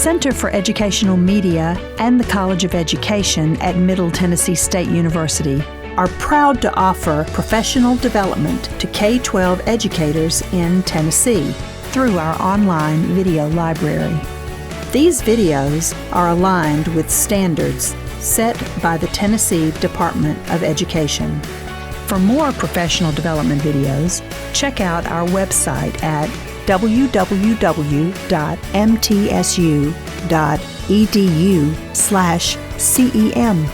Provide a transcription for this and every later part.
Center for Educational Media and the College of Education at Middle Tennessee State University are proud to offer professional development to K-12 educators in Tennessee through our online video library. These videos are aligned with standards set by the Tennessee Department of Education. For more professional development videos, check out our website at www.mtsu.edu/CEM.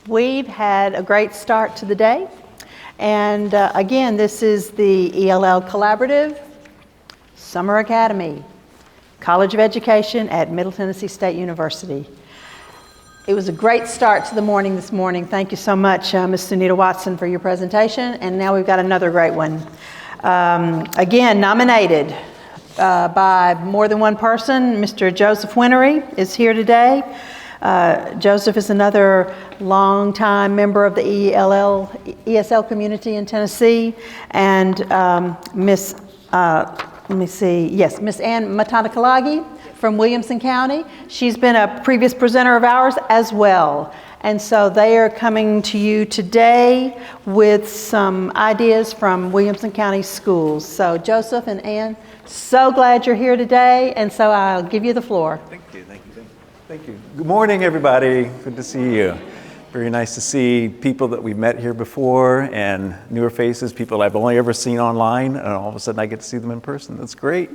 We've had a great start to the day, and again, this is the ELL Collaborative Summer Academy, College of Education at Middle Tennessee State University. It was a great start to the morning this morning. Thank you so much, Ms. Sunita Watson, for your presentation, and now we've got another great one. Again, nominated by more than one person, Mr. Joseph Winery is here today. Joseph is another longtime member of the ESL community in Tennessee, and Miss Ann Matanakalagi from Williamson County. She's been a previous presenter of ours as well. And so they are coming to you today with some ideas from Williamson County schools. So Joseph and Ann, so glad you're here today, and so I'll give you the floor. Thank you. Thank you. Good morning, everybody. Good to see you. Very nice to see people that we've met here before and newer faces, people I've only ever seen online, and all of a sudden I get to see them in person. That's great.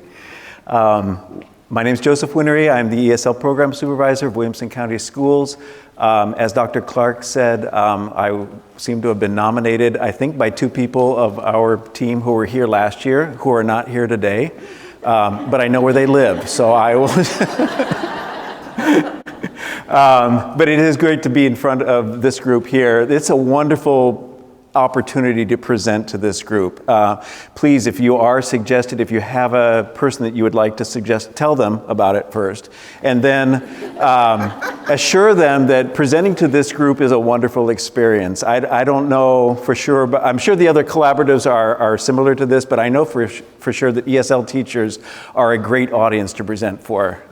My name is Joseph Winery. I'm the ESL Program Supervisor of Williamson County Schools. As Dr. Clark said, I seem to have been nominated, I think, by two people of our team who were here last year, who are not here today, but I know where they live, so I will... But it is great to be in front of this group here. It's a wonderful opportunity to present to this group. Please, if you are suggested, if you have a person that you would like to suggest, tell them about it first. And then assure them that presenting to this group is a wonderful experience. I don't know for sure, but I'm sure the other collaboratives are similar to this, but I know for sure that ESL teachers are a great audience to present for,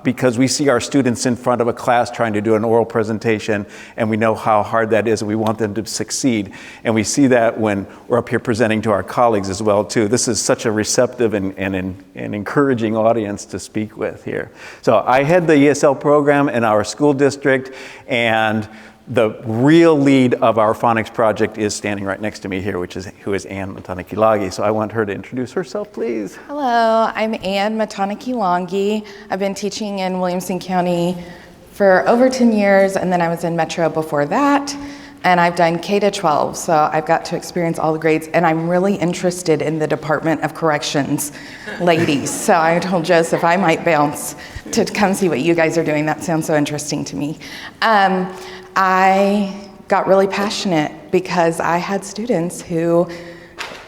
because we see our students in front of a class trying to do an oral presentation, and we know how hard that is, and we want them to succeed. And we see that when we're up here presenting to our colleagues as well, too. This is such a receptive and encouraging audience to speak with here. So I head the ESL program in our school district, and the real lead of our Phonics project is standing right next to me here, who is Ann Matanakalagi. So I want her to introduce herself, please. Hello, I'm Ann Matanakalagi. I've been teaching in Williamson County for over 10 years, and then I was in Metro before that. And I've done K-12, so I've got to experience all the grades, and I'm really interested in the Department of Corrections ladies. So I told Joseph I might bounce to come see what you guys are doing. That sounds so interesting to me. I got really passionate because I had students who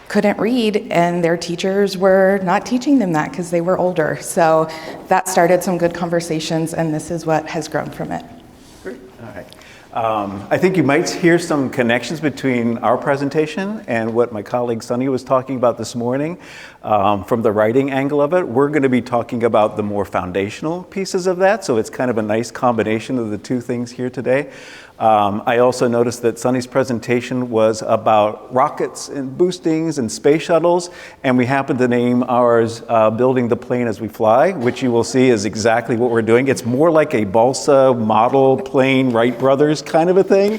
couldn't read, and their teachers were not teaching them that because they were older. So that started some good conversations, and this is what has grown from it. Great. All right. I think you might hear some connections between our presentation and what my colleague Sunny was talking about this morning. From the writing angle of it, we're going to be talking about the more foundational pieces of that, so it's kind of a nice combination of the two things here today. I also noticed that Sunny's presentation was about rockets and boostings and space shuttles, and we happened to name ours Building the Plane as We Fly, which you will see is exactly what we're doing. It's more like a balsa model plane Wright brothers kind of a thing,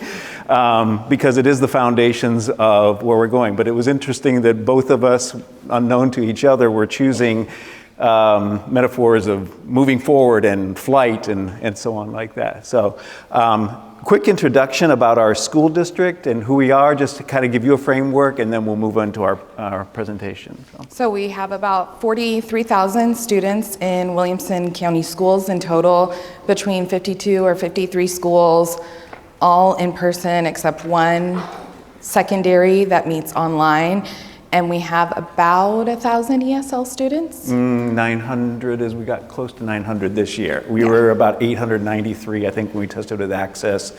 because it is the foundations of where we're going. But it was interesting that both of us, unknown to each other, were choosing metaphors of moving forward and flight and so on like that. So quick introduction about our school district and who we are, just to kind of give you a framework, and then we'll move on to our presentation. So we have about 43,000 students in Williamson County schools in total, between 52 or 53 schools, all in person except one secondary that meets online. And we have about 1,000 ESL students. 900, as we got close to 900 this year. We were about 893, I think, when we tested with Access.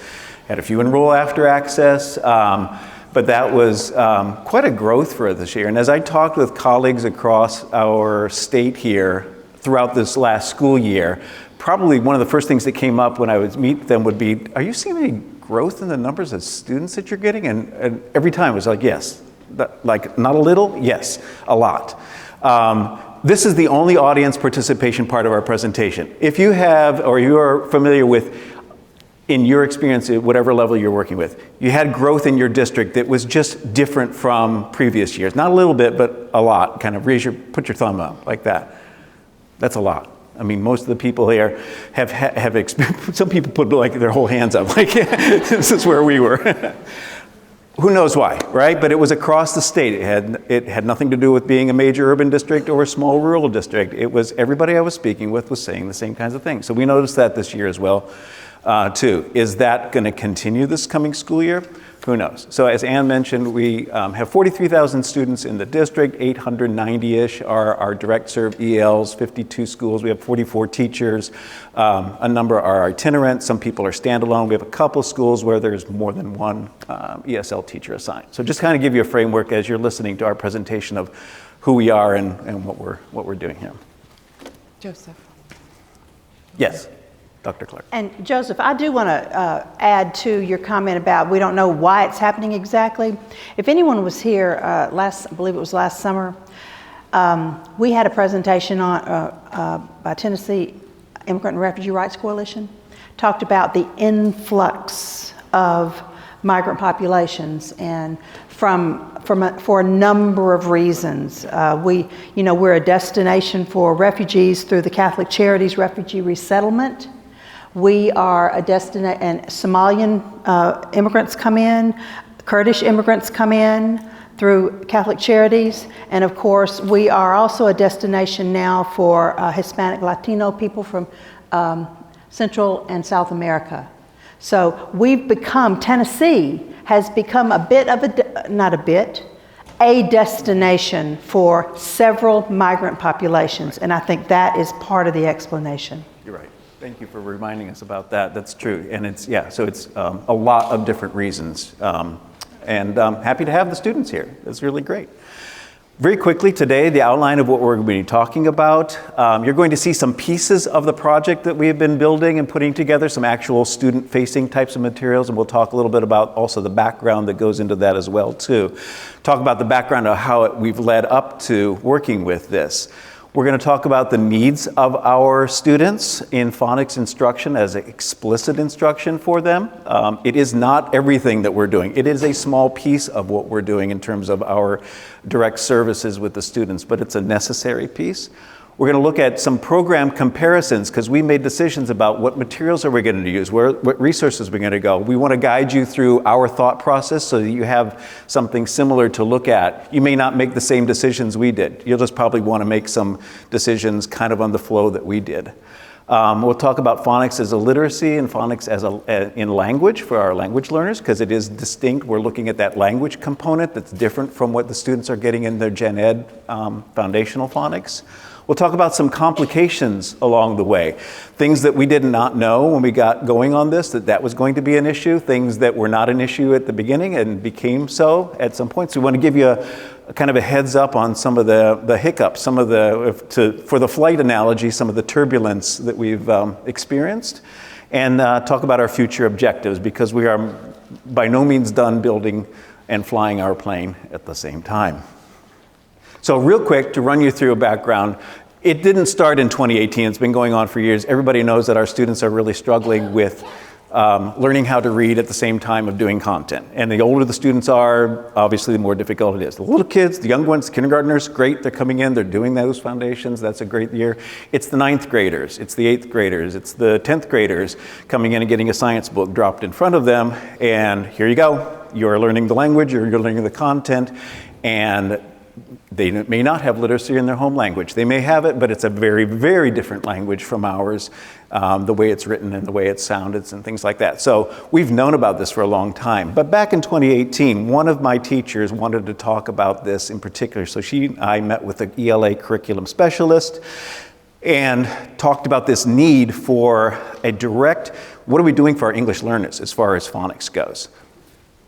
Had a few enroll after access, but that was quite a growth for us this year. And as I talked with colleagues across our state here throughout this last school year, probably one of the first things that came up when I would meet them would be, are you seeing any growth in the numbers of students that you're getting? And every time it was like, yes. Like, not a little? Yes, a lot. This is the only audience participation part of our presentation. If you have, or you are familiar with, in your experience at whatever level you're working with, you had growth in your district that was just different from previous years. Not a little bit, but a lot. Kind of put your thumb up like that. That's a lot. I mean, most of the people here have experienced, some people put like their whole hands up, like this is where we were. Who knows why, right? But it was across the state. It had nothing to do with being a major urban district or a small rural district. It was everybody I was speaking with was saying the same kinds of things. So we noticed that this year as well, too. Is that going to continue this coming school year? Who knows? So as Ann mentioned, we have 43,000 students in the district, 890-ish are our direct serve ELs, 52 schools. We have 44 teachers. A number are itinerant. Some people are standalone. We have a couple schools where there's more than one ESL teacher assigned. So just kind of give you a framework as you're listening to our presentation of who we are and what we're doing here. Joseph. Yes. Dr. Clark. And Joseph, I do want to add to your comment about we don't know why it's happening exactly. If anyone was here I believe it was last summer, we had a presentation on by Tennessee Immigrant and Refugee Rights Coalition, talked about the influx of migrant populations and for a number of reasons. We're a destination for refugees through the Catholic Charities Refugee Resettlement. We are a destination, and Somalian immigrants come in, Kurdish immigrants come in through Catholic Charities, and of course we are also a destination now for Hispanic Latino people from Central and South America. So Tennessee has become a destination for several migrant populations, and I think that is part of the explanation. You're right. Thank you for reminding us about that. That's true. And it's a lot of different reasons. And I'm happy to have the students here. It's really great. Very quickly today, the outline of what we're going to be talking about. You're going to see some pieces of the project that we have been building and putting together, some actual student-facing types of materials, and we'll talk a little bit about also the background that goes into that as well, too. Talk about the background of how we've led up to working with this. We're going to talk about the needs of our students in phonics instruction as explicit instruction for them. It is not everything that we're doing. It is a small piece of what we're doing in terms of our direct services with the students, but it's a necessary piece. We're going to look at some program comparisons because we made decisions about what materials are we going to use, what resources we're going to go. We want to guide you through our thought process so that you have something similar to look at. You may not make the same decisions we did. You'll just probably want to make some decisions kind of on the flow that we did. We'll talk about phonics as a literacy and phonics as in language for our language learners because it is distinct. We're looking at that language component that's different from what the students are getting in their gen ed foundational phonics. We'll talk about some complications along the way. Things that we did not know when we got going on this, that was going to be an issue. Things that were not an issue at the beginning and became so at some point. So we want to give you a kind of a heads up on some of the hiccups, some of for the flight analogy, some of the turbulence that we've experienced. And talk about our future objectives because we are by no means done building and flying our plane at the same time. So real quick, to run you through a background, it didn't start in 2018. It's been going on for years. Everybody knows that our students are really struggling with learning how to read at the same time of doing content. And the older the students are, obviously the more difficult it is. The little kids, the young ones, kindergartners, great, they're coming in, they're doing those foundations, that's a great year. It's the 9th graders, it's the 8th graders, it's the 10th graders coming in and getting a science book dropped in front of them, and here you go. You're learning the language, you're learning the content, and they may not have literacy in their home language. They may have it, but it's a very, very different language from ours, the way it's written and the way it sounded and things like that. So we've known about this for a long time. But back in 2018, one of my teachers wanted to talk about this in particular. So I met with the ELA curriculum specialist and talked about this need for a direct what are we doing for our English learners as far as phonics goes?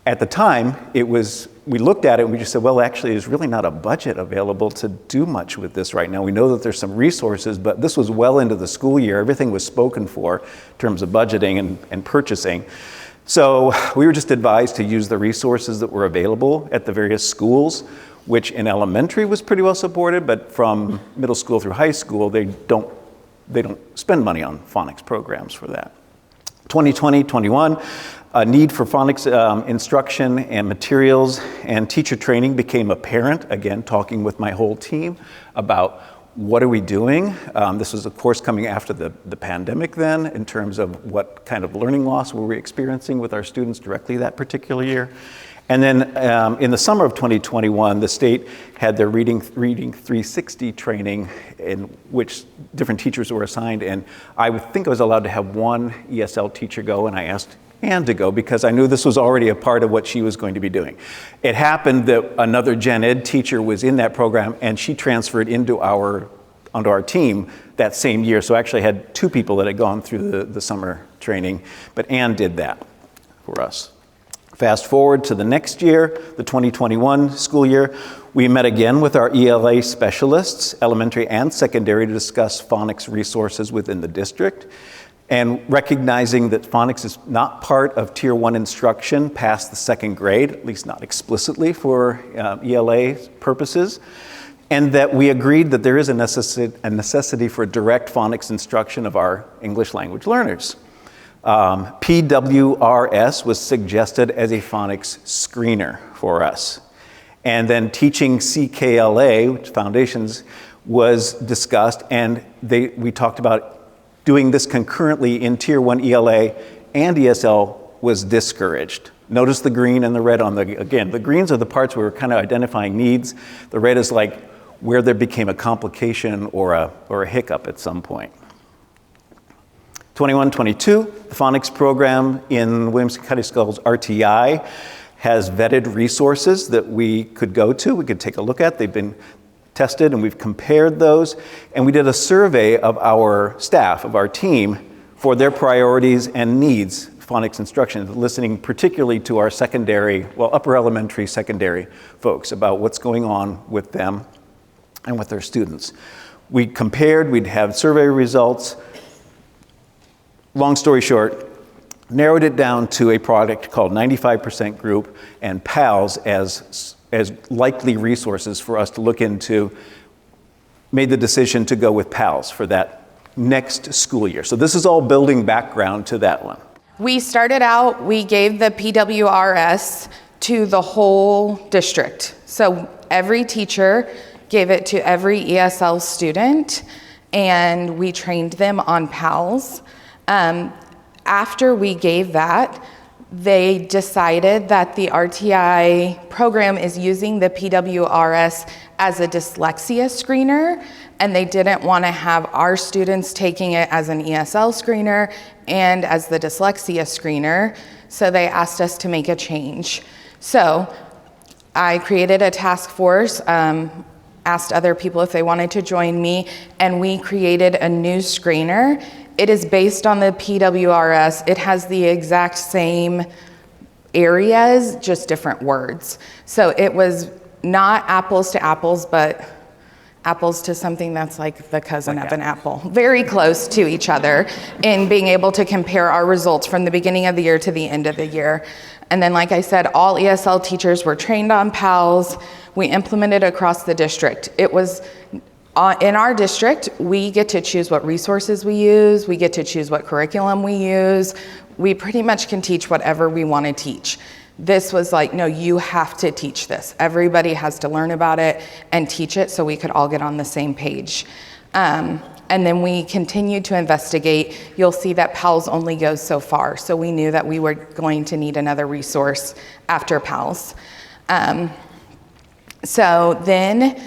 At the time, we looked at it and we just said, well, actually, there's really not a budget available to do much with this right now. We know that there's some resources, but this was well into the school year. Everything was spoken for in terms of budgeting and purchasing. So we were just advised to use the resources that were available at the various schools, which in elementary was pretty well supported, but from middle school through high school, they don't spend money on phonics programs for that. 2020-21, a need for phonics instruction and materials and teacher training became apparent, again, talking with my whole team about what are we doing. This was, of course, coming after the pandemic then, in terms of what kind of learning loss were we experiencing with our students directly that particular year. And then in the summer of 2021, the state had their Reading 360 training in which different teachers were assigned, and I would think I was allowed to have one ESL teacher go, and I asked Anne to go because I knew this was already a part of what she was going to be doing. It happened that another gen ed teacher was in that program, and she transferred onto our team that same year, so I actually had two people that had gone through the summer training, but Anne did that for us. Fast forward to the next year, the 2021 school year, we met again with our ELA specialists, elementary and secondary, to discuss phonics resources within the district. And recognizing that phonics is not part of Tier 1 instruction past the second grade, at least not explicitly for ELA purposes, and that we agreed that there is a necessity for direct phonics instruction of our English language learners. PWRS was suggested as a phonics screener for us. And then teaching CKLA, which foundations, was discussed, and we talked about doing this concurrently in Tier 1 ELA and ESL was discouraged. Notice the green and the red again, the greens are the parts where we're kind of identifying needs. The red is like where there became a complication or a hiccup at some point. 21-22, the phonics program in Williamson County Schools RTI has vetted resources that we could go to, we could take a look at. They've been tested and we've compared those. And we did a survey of our staff, of our team, for their priorities and needs, phonics instruction, listening particularly to our upper elementary, secondary folks about what's going on with them and with their students. We compared, we'd have survey results. Long story short, narrowed it down to a product called 95% Group and PALS as likely resources for us to look into, made the decision to go with PALS for that next school year. So this is all building background to that one. We started out, we gave the PWRS to the whole district. So every teacher gave it to every ESL student, and we trained them on PALS. After we gave that, they decided that the RTI program is using the PWRS as a dyslexia screener, and they didn't want to have our students taking it as an ESL screener and as the dyslexia screener, so they asked us to make a change. So I created a task force, asked other people if they wanted to join me, and we created a new screener. It is based on the PWRS. It has the exact same areas, just different words. So it was not apples to apples, but apples to something that's like the cousin of an apple. Very close to each other in being able to compare our results from the beginning of the year to the end of the year. And then, like I said, all ESL teachers were trained on PALS. We implemented across the district. It was in our district, we get to choose what resources we use. We get to choose what curriculum we use. We pretty much can teach whatever we want to teach. This was like, no, you have to teach this. Everybody has to learn about it and teach it so we could all get on the same page. And then we continued to investigate. You'll see that PALS only goes so far. So we knew that we were going to need another resource after PALS. So then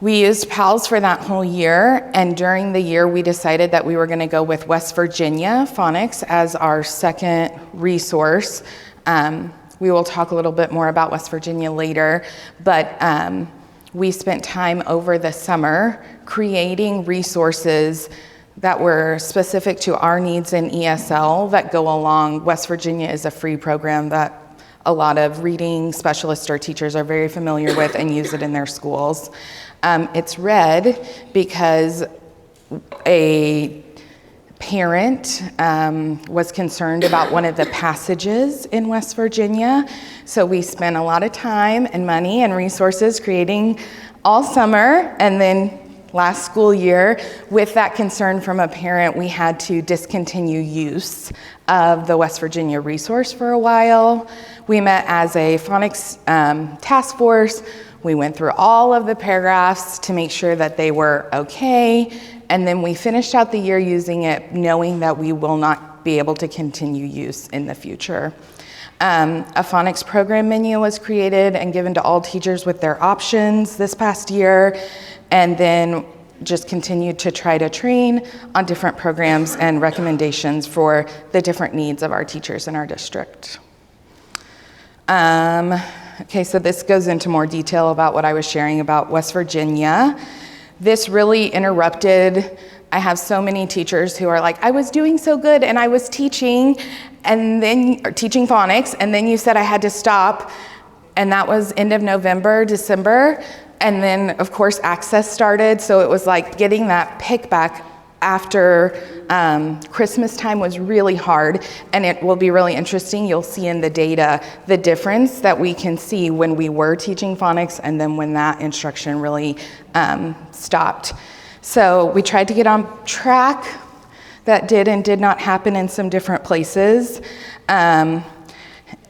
we used PALS for that whole year, and during the year we decided that we were going to go with West Virginia Phonics as our second resource. We will talk a little bit more about West Virginia later, but we spent time over the summer creating resources that were specific to our needs in ESL that go along. West Virginia is a free program that a lot of reading specialists or teachers are very familiar with and use it in their schools. It's red because a parent was concerned about one of the passages in West Virginia. So we spent a lot of time and money and resources creating all summer, and then last school year, with that concern from a parent, we had to discontinue use of the West Virginia resource for a while. We met as a phonics task force. We went through all of the paragraphs to make sure that they were okay, and then we finished out the year using it, knowing that we will not be able to continue use in the future. A phonics program menu was created and given to all teachers with their options this past year, and then just continued to try to train on different programs and recommendations for the different needs of our teachers in our district. Okay, so this goes into more detail about what I was sharing about West Virginia. This really interrupted. I have so many teachers who are like, I was doing so good and I was teaching phonics, and then you said I had to stop, and that was end of November, December, and then of course Access started, so it was like getting that pick back after Christmas time was really hard, and it will be really interesting. You'll see in the data the difference that we can see when we were teaching phonics and then when that instruction really stopped. So we tried to get on track. That did and did not happen in some different places. And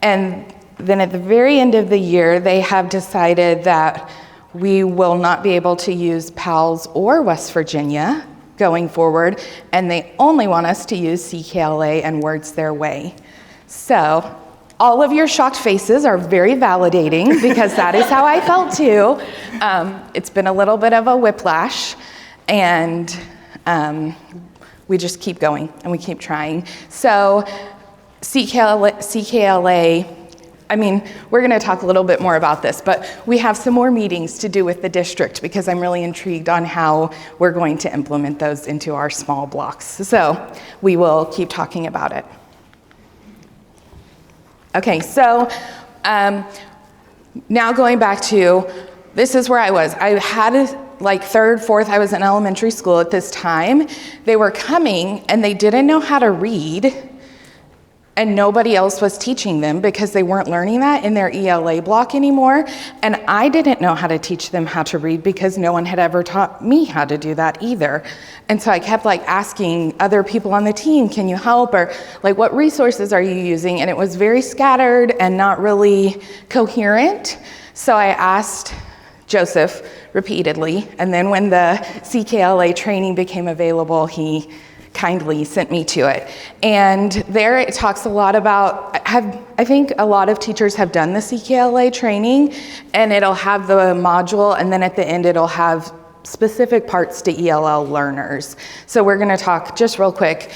then at the very end of the year, they have decided that we will not be able to use PALS or West Virginia going forward, and they only want us to use CKLA and Words Their Way. So all of your shocked faces are very validating, because that is how I felt too. It's been a little bit of a whiplash, and we just keep going and we keep trying. So CKLA, I mean, we're going to talk a little bit more about this, but we have some more meetings to do with the district, because I'm really intrigued on how we're going to implement those into our small blocks. So we will keep talking about it. Okay, so now going back to, this is where I was. I had like third, fourth, I was in elementary school at this time. They were coming and they didn't know how to read, and nobody else was teaching them because they weren't learning that in their ELA block anymore. And I didn't know how to teach them how to read because no one had ever taught me how to do that either. And so I kept like asking other people on the team, can you help? Or like, what resources are you using? And it was very scattered and not really coherent. So I asked Joseph repeatedly. And then when the CKLA training became available, he kindly sent me to it. And there it talks a lot about, I think a lot of teachers have done the CKLA training, and it'll have the module, and then at the end it'll have specific parts to ELL learners. So we're gonna talk just real quick.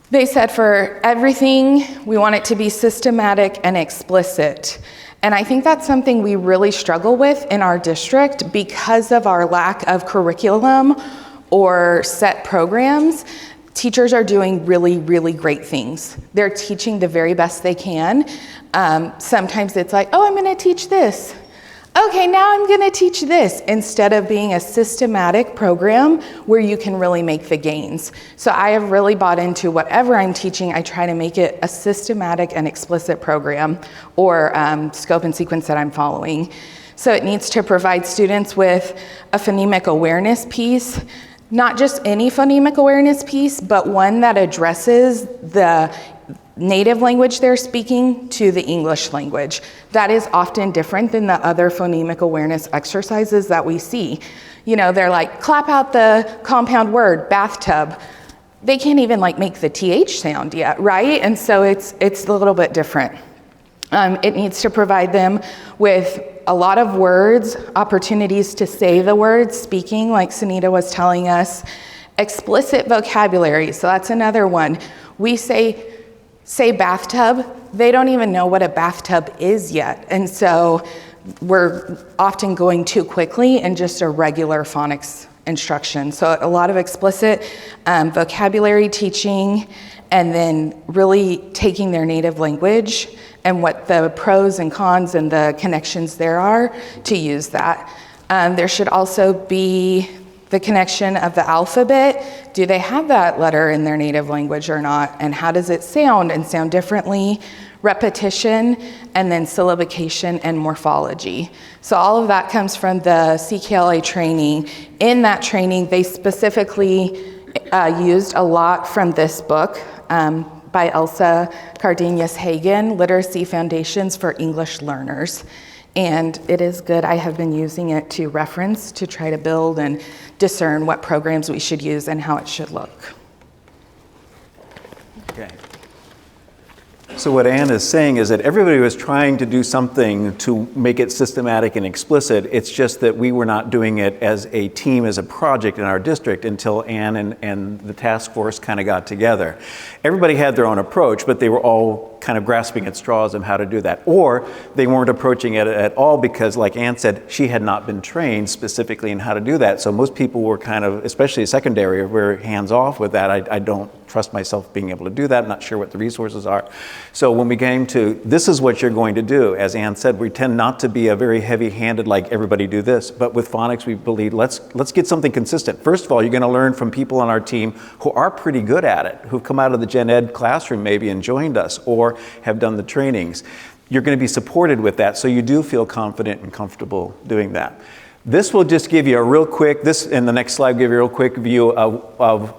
They said for everything, we want it to be systematic and explicit. And I think that's something we really struggle with in our district because of our lack of curriculum or set programs. Teachers are doing really, really great things. They're teaching the very best they can. Sometimes it's like, oh, I'm gonna teach this. Okay, now I'm gonna teach this, instead of being a systematic program where you can really make the gains. So I have really bought into whatever I'm teaching, I try to make it a systematic and explicit program, or scope and sequence that I'm following. So it needs to provide students with a phonemic awareness piece, not just any phonemic awareness piece, but one that addresses the native language they're speaking to the English language. That is often different than the other phonemic awareness exercises that we see. You know, they're like, clap out the compound word, bathtub. They can't even like make the TH sound yet, right? And so it's a little bit different. It needs to provide them with a lot of words, opportunities to say the words, speaking, like Sunita was telling us. Explicit vocabulary, so that's another one. We say bathtub, they don't even know what a bathtub is yet. And so we're often going too quickly in just a regular phonics instruction. So a lot of explicit vocabulary teaching, and then really taking their native language and what the pros and cons and the connections there are to use that. There should also be the connection of the alphabet. Do they have that letter in their native language or not? And how does it sound and sound differently? Repetition, and then syllabication and morphology. So all of that comes from the CKLA training. In that training, they specifically used a lot from this book by Elsa Cardenas-Hagen, Literacy Foundations for English Learners. And it is good. I have been using it to reference to try to build and discern what programs we should use and how it should look. Okay. So what Anne is saying is that everybody was trying to do something to make it systematic and explicit. It's just that we were not doing it as a team, as a project in our district until Anne and the task force kind of got together. Everybody had their own approach, but they were all kind of grasping at straws of how to do that. Or they weren't approaching it at all because, like Anne said, she had not been trained specifically in how to do that. So most people were kind of, especially secondary, were hands off with that. I don't trust myself being able to do that. I'm not sure what the resources are. So when we came to, this is what you're going to do, as Anne said, we tend not to be a very heavy-handed, like everybody do this. But with phonics, we believe, let's get something consistent. First of all, you're going to learn from people on our team who are pretty good at it, who've come out of the gen ed classroom maybe and joined us, or have done the trainings. You're going to be supported with that, so you do feel confident and comfortable doing that. This will just give you a real quick, this in the next slide, give you a real quick view of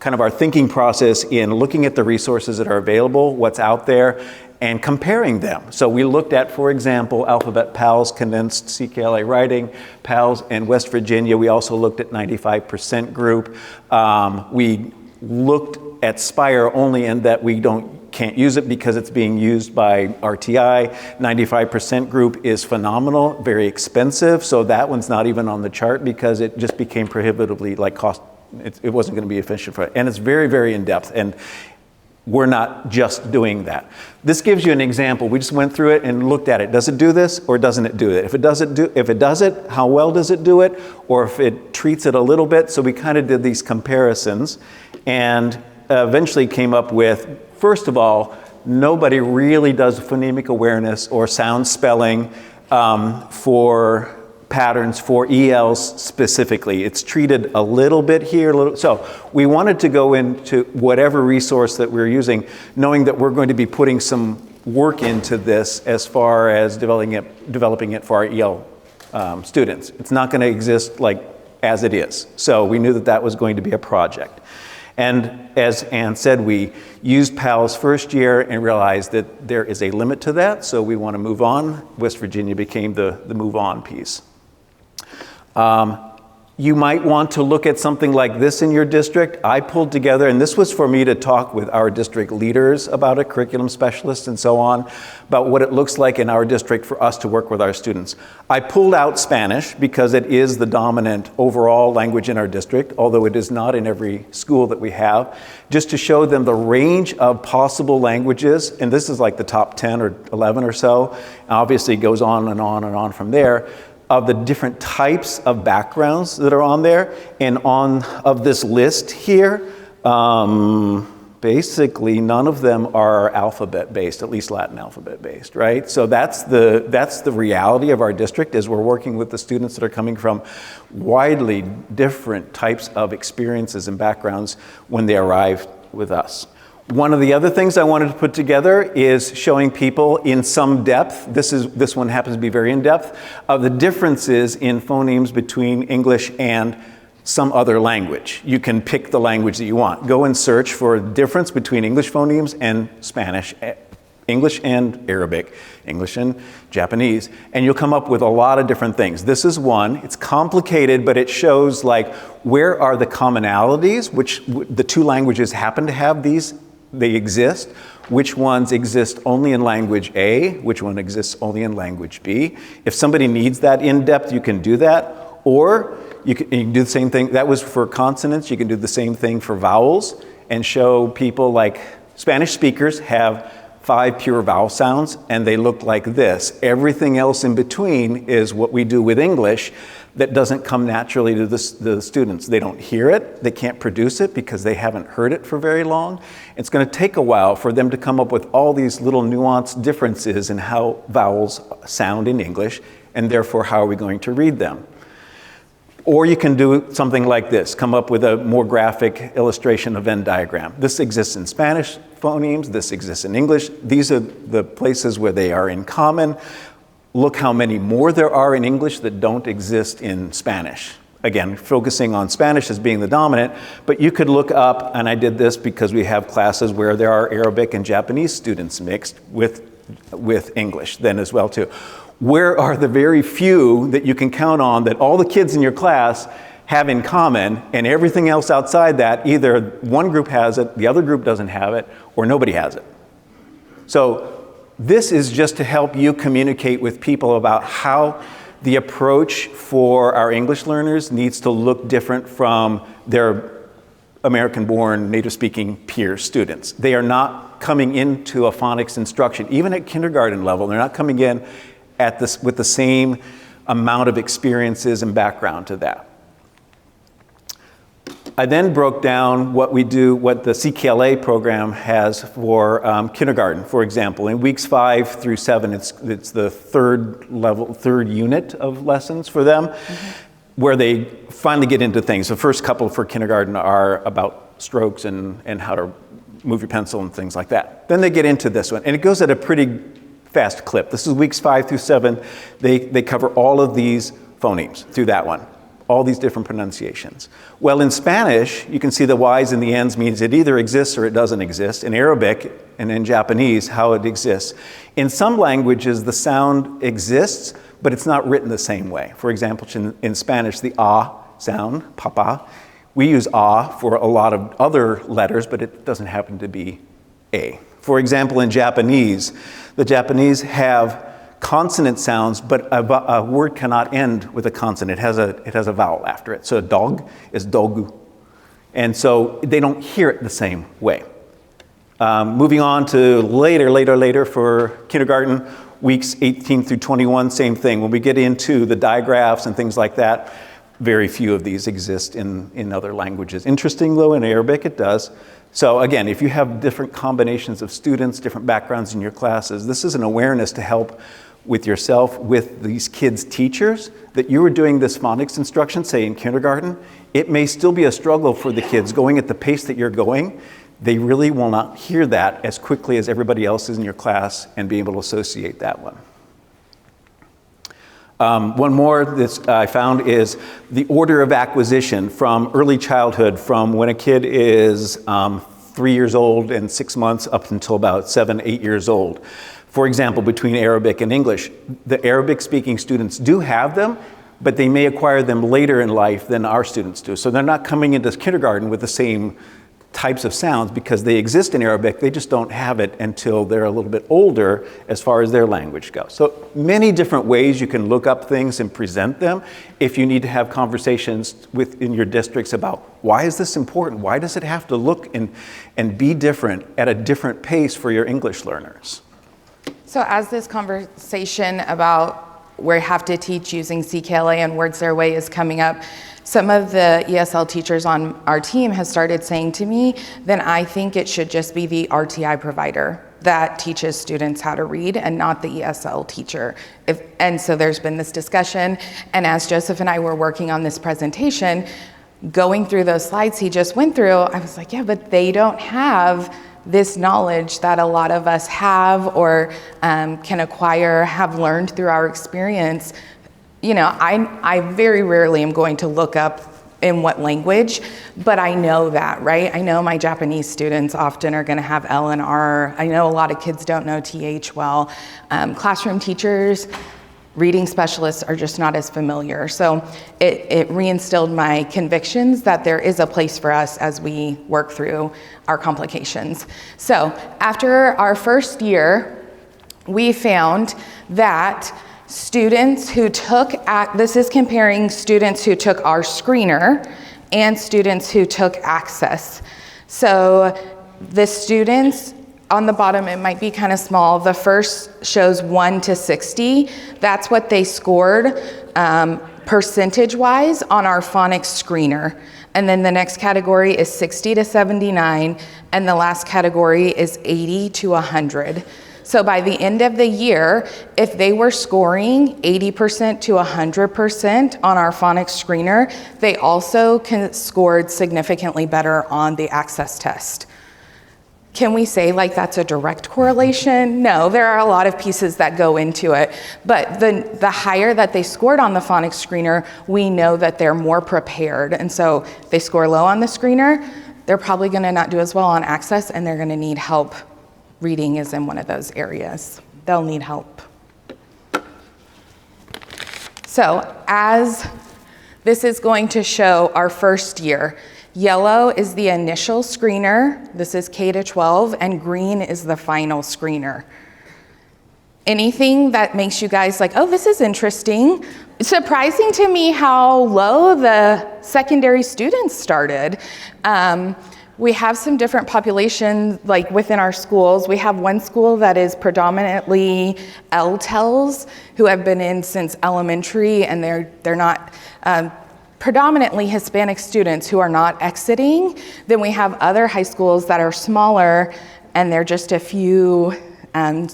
kind of our thinking process in looking at the resources that are available, what's out there, and comparing them. So we looked at, for example, Alphabet PALS, condensed CKLA writing, PALS in West Virginia. We also looked at 95% group. We looked at Spire only in that we can't use it because it's being used by RTI. 95% group is phenomenal, very expensive. So that one's not even on the chart because it just became prohibitively cost. It wasn't going to be efficient for it. And it's very, very in-depth. And we're not just doing that. This gives you an example. We just went through it and looked at it. Does it do this or doesn't it do it? If it does it, how well does it do it? Or if it treats it a little bit. So we kind of did these comparisons and eventually came up with, first of all, nobody really does phonemic awareness or sound spelling for patterns for ELs specifically. It's treated a little bit here. So we wanted to go into whatever resource that we're using, knowing that we're going to be putting some work into this as far as developing it for our EL students. It's not going to exist as it is. So we knew that that was going to be a project. And as Anne said, we used PALS first year and realized that there is a limit to that, so we want to move on. West Virginia became the move on piece. You might want to look at something like this in your district. I pulled together, and this was for me to talk with our district leaders about it, curriculum specialists and so on, about what it looks like in our district for us to work with our students. I pulled out Spanish because it is the dominant overall language in our district, although it is not in every school that we have, just to show them the range of possible languages. And this is like the top 10 or 11 or so. Obviously, it goes on and on and on from there, of the different types of backgrounds that are on there. And of this list here, basically none of them are alphabet-based, at least Latin alphabet-based, right? So that's the reality of our district, is we're working with the students that are coming from widely different types of experiences and backgrounds when they arrive with us. One of the other things I wanted to put together is showing people in some depth, this one happens to be very in depth, of the differences in phonemes between English and some other language. You can pick the language that you want. Go and search for a difference between English phonemes and Spanish, English and Arabic, English and Japanese, and you'll come up with a lot of different things. This is one. It's complicated, but it shows where are the commonalities, which the two languages happen to have these. They exist. Which ones exist only in language A? Which one exists only in language B? If somebody needs that in depth, you can do that. Or you can do the same thing. That was for consonants. You can do the same thing for vowels and show people Spanish speakers have 5 pure vowel sounds and they look like this. Everything else in between is what we do with English. that doesn't come naturally to the students. They don't hear it, they can't produce it because they haven't heard it for very long. It's going to take a while for them to come up with all these little nuanced differences in how vowels sound in English, and therefore how are we going to read them. Or you can do something like this, come up with a more graphic illustration of Venn diagram. This exists in Spanish phonemes, this exists in English. These are the places where they are in common. Look how many more there are in English that don't exist in Spanish. Again, focusing on Spanish as being the dominant, but you could look up, and I did this because we have classes where there are Arabic and Japanese students mixed with English then as well too. Where are the very few that you can count on that all the kids in your class have in common, and everything else outside that, either one group has it, the other group doesn't have it, or nobody has it. So this is just to help you communicate with people about how the approach for our English learners needs to look different from their American-born, native-speaking peer students. They are not coming into a phonics instruction, even at kindergarten level, they're not coming in with the same amount of experiences and background to that. I then broke down what we do, what the CKLA program has for kindergarten, for example. In weeks 5 through 7, it's the third unit of lessons for them, where they finally get into things. The first couple for kindergarten are about strokes and how to move your pencil and things like that. Then they get into this one, and it goes at a pretty fast clip. This is weeks 5 through 7. They cover all of these phonemes through that one. All these different pronunciations. Well, in Spanish, you can see the Y's and the N's means it either exists or it doesn't exist. In Arabic and in Japanese, how it exists. In some languages, the sound exists, but it's not written the same way. For example, in Spanish, the ah sound, papa, we use ah for a lot of other letters, but it doesn't happen to be a. For example, in Japanese, the Japanese have consonant sounds, but a word cannot end with a consonant. It has a vowel after it. So a dog is dogu. And so they don't hear it the same way. Moving on to later for kindergarten, weeks 18 through 21, same thing. When we get into the digraphs and things like that, very few of these exist in other languages. Interesting though, in Arabic it does. So again, if you have different combinations of students, different backgrounds in your classes, this is an awareness to help with yourself, with these kids' teachers, that you are doing this phonics instruction, say in kindergarten. It may still be a struggle for the kids going at the pace that you're going. They really will not hear that as quickly as everybody else is in your class and be able to associate that one. One more that I found is the order of acquisition from early childhood, from when a kid is 3 years old and 6 months up until about 7, 8 years old. For example, between Arabic and English, the Arabic-speaking students do have them, but they may acquire them later in life than our students do. So they're not coming into kindergarten with the same types of sounds because they exist in Arabic, they just don't have it until they're a little bit older as far as their language goes. So many different ways you can look up things and present them if you need to have conversations within your districts about why is this important? Why does it have to look and be different at a different pace for your English learners? So as this conversation about where you have to teach using CKLA and Words Their Way is coming up, some of the ESL teachers on our team have started saying to me, then I think it should just be the RTI provider that teaches students how to read and not the ESL teacher. And so there's been this discussion, and as Joseph and I were working on this presentation, going through those slides he just went through, I was like, yeah, but they don't have this knowledge that a lot of us have or can acquire, have learned through our experience. You know, I very rarely am going to look up in what language, but I know that, right? I know my Japanese students often are gonna have L and R. I know a lot of kids don't know TH well. Classroom teachers, reading specialists are just not as familiar. So it reinstilled my convictions that there is a place for us as we work through our complications. So after our first year, we found that students who took, this is comparing students who took our screener and students who took access. So the students on the bottom, it might be kind of small. The first shows 1 to 60. That's what they scored percentage-wise on our phonics screener. And then the next category is 60 to 79, and the last category is 80 to 100. So by the end of the year, if they were scoring 80% to 100% on our phonics screener, they also scored significantly better on the access test. Can we say like that's a direct correlation? No, there are a lot of pieces that go into it. But the higher that they scored on the phonics screener, we know that they're more prepared. And so they score low on the screener, they're probably gonna not do as well on access, and they're gonna need help. Reading is in one of those areas. They'll need help. So as this is going to show our first year, yellow is the initial screener, this is K to 12, and green is the final screener. Anything that makes you guys like, oh, this is interesting. It's surprising to me how low the secondary students started. We have some different populations like within our schools. We have one school that is predominantly ELTELs who have been in since elementary, and they're not predominantly Hispanic students who are not exiting. Then we have other high schools that are smaller, and they're just a few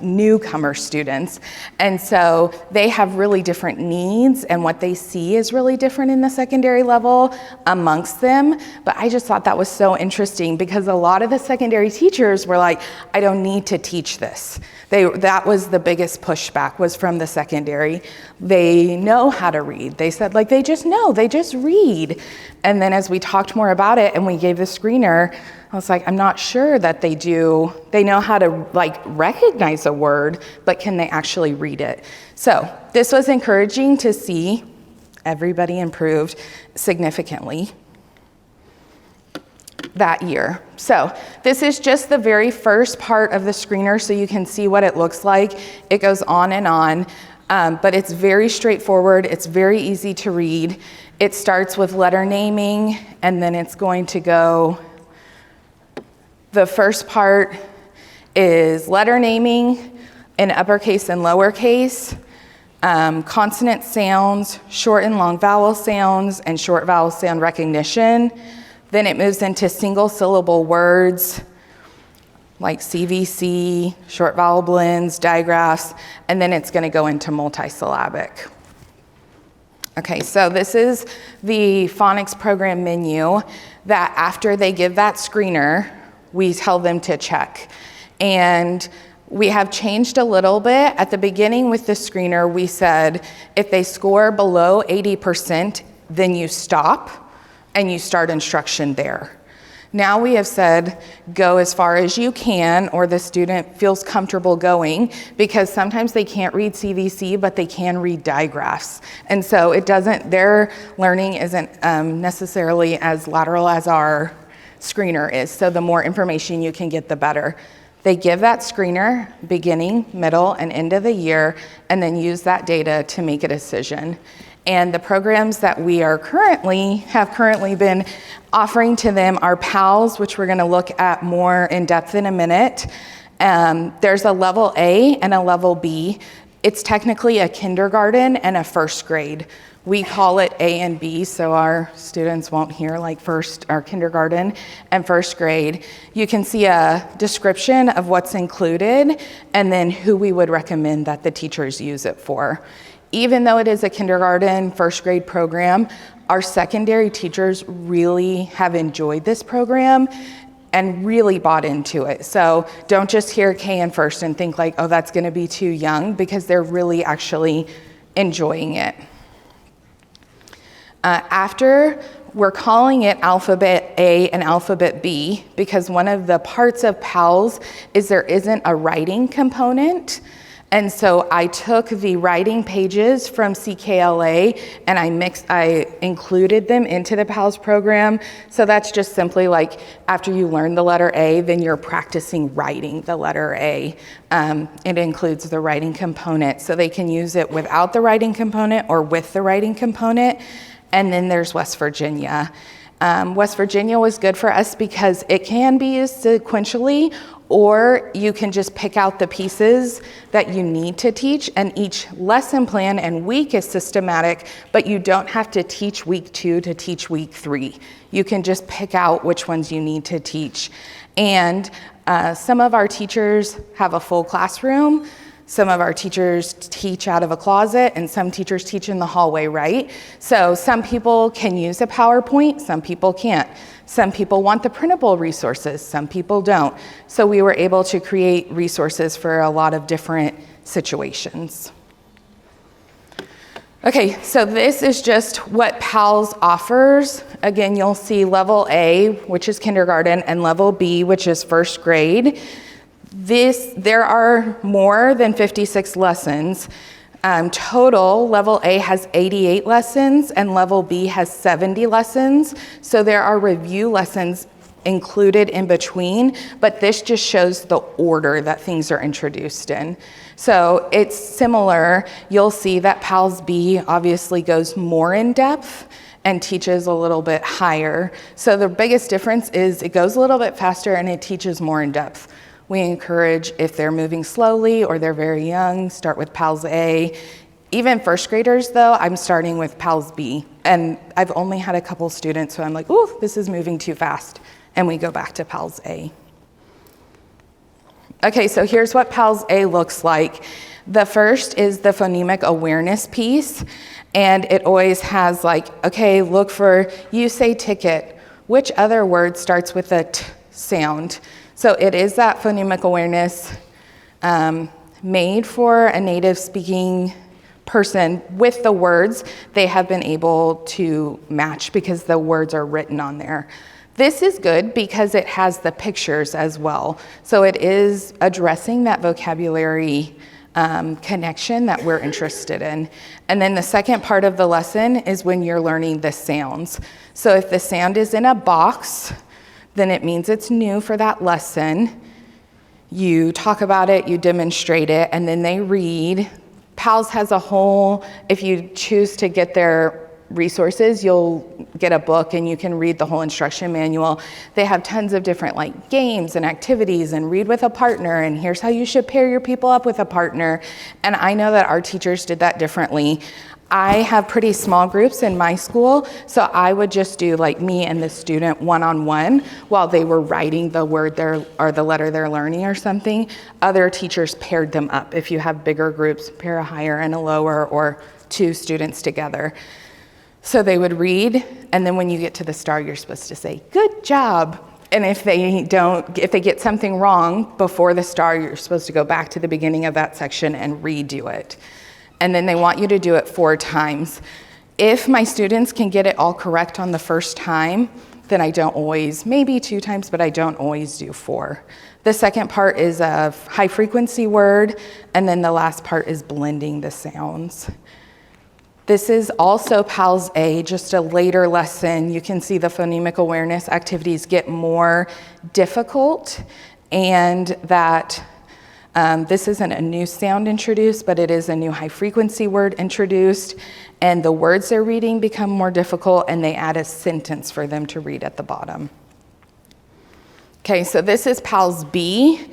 newcomer students. And so they have really different needs, and what they see is really different in the secondary level amongst them. But I just thought that was so interesting because a lot of the secondary teachers were like, I don't need to teach this. That was the biggest pushback, was from the secondary. They know how to read. They said like, they just know, they just read. And then as we talked more about it and we gave the screener, I was like, I'm not sure that they do. They know how to like recognize a word, but can they actually read it? So this was encouraging to see. Everybody improved significantly that year. So this is just the very first part of the screener, so you can see what it looks like. It goes on and on, but it's very straightforward. It's very easy to read. It starts with letter naming, and then it's going to go. The first part is letter naming in uppercase and lowercase, consonant sounds, short and long vowel sounds, and short vowel sound recognition. Then it moves into single syllable words like CVC, short vowel blends, digraphs, and then it's going to go into multisyllabic. Okay, so this is the phonics program menu that after they give that screener, we tell them to check. And we have changed a little bit. At the beginning with the screener, we said if they score below 80%, then you stop and you start instruction there. Now we have said go as far as you can, or the student feels comfortable going, because sometimes they can't read CVC, but they can read digraphs. And so their learning isn't necessarily as lateral as our screener is. So the more information you can get, the better. They give that screener beginning, middle, and end of the year, and then use that data to make a decision. And the programs that we have currently been offering to them are PALS, which we're going to look at more in depth in a minute. There's a level A and a level B. It's technically a kindergarten and a first grade. We call it A and B, so our students won't hear like kindergarten and first grade. You can see a description of what's included and then who we would recommend that the teachers use it for. Even though it is a kindergarten, first grade program, our secondary teachers really have enjoyed this program and really bought into it. So don't just hear K and first and think like, oh, that's gonna be too young, because they're really actually enjoying it. After, we're calling it Alphabet A and Alphabet B, because one of the parts of PALS is there isn't a writing component. And so I took the writing pages from CKLA and I included them into the PALS program. So that's just simply like after you learn the letter A, then you're practicing writing the letter A. It includes the writing component, so they can use it without the writing component or with the writing component. And then there's West Virginia. West Virginia was good for us because it can be used sequentially, or you can just pick out the pieces that you need to teach, and each lesson plan and week is systematic, but you don't have to teach week 2 to teach week 3. You can just pick out which ones you need to teach. And some of our teachers have a full classroom. Some of our teachers teach out of a closet, and some teachers teach in the hallway, right? So some people can use a PowerPoint, some people can't. Some people want the printable resources, some people don't. So we were able to create resources for a lot of different situations. Okay, so this is just what PALS offers. Again, you'll see level A, which is kindergarten, and level B, which is first grade. There are more than 56 lessons. Total, level A has 88 lessons and level B has 70 lessons. So there are review lessons included in between, but this just shows the order that things are introduced in. So it's similar. You'll see that PALS B obviously goes more in depth and teaches a little bit higher. So the biggest difference is it goes a little bit faster and it teaches more in depth. We encourage, if they're moving slowly or they're very young, start with PALS A. Even first graders, though, I'm starting with PALS B. And I've only had a couple students who I'm like, ooh, this is moving too fast. And we go back to PALS A. Okay, so here's what PALS A looks like. The first is the phonemic awareness piece. And it always has like, okay, look for, you say ticket. Which other word starts with a T sound? So it is that phonemic awareness made for a native speaking person with the words they have been able to match because the words are written on there. This is good because it has the pictures as well. So it is addressing that vocabulary connection that we're interested in. And then the second part of the lesson is when you're learning the sounds. So if the sound is in a box, then it means it's new for that lesson. You talk about it, you demonstrate it, and then they read. PALS has a whole, if you choose to get their resources, you'll get a book and you can read the whole instruction manual. They have tons of different like games and activities and read with a partner, and here's how you should pair your people up with a partner. And I know that our teachers did that differently. I have pretty small groups in my school, so I would just do like me and the student one-on-one while they were writing the word or the letter they're learning or something. Other teachers paired them up. If you have bigger groups, pair a higher and a lower or 2 students together. So they would read, and then when you get to the star, you're supposed to say, good job. And if they get something wrong before the star, you're supposed to go back to the beginning of that section and redo it. And then they want you to do it 4 times. If my students can get it all correct on the first time, then I don't always, maybe 2 times, but I don't always do 4. The second part is a high frequency word, and then the last part is blending the sounds. This is also PALS A, just a later lesson. You can see the phonemic awareness activities get more difficult, and that this isn't a new sound introduced, but it is a new high frequency word introduced, and the words they're reading become more difficult, and they add a sentence for them to read at the bottom. Okay, so this is PALS B.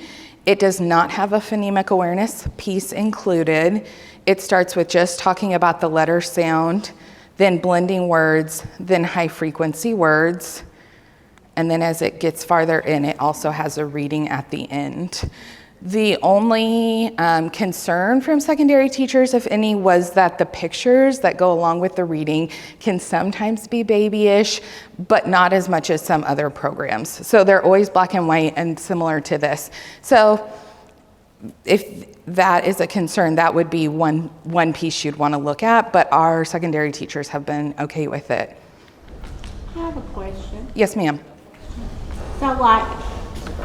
It does not have a phonemic awareness piece included. It starts with just talking about the letter sound, then blending words, then high frequency words, and then as it gets farther in, it also has a reading at the end. The only concern from secondary teachers, if any, was that the pictures that go along with the reading can sometimes be babyish, but not as much as some other programs. So they're always black and white and similar to this. So if that is a concern, that would be one piece you'd want to look at, but our secondary teachers have been okay with it. I have a question. Yes, ma'am. So like,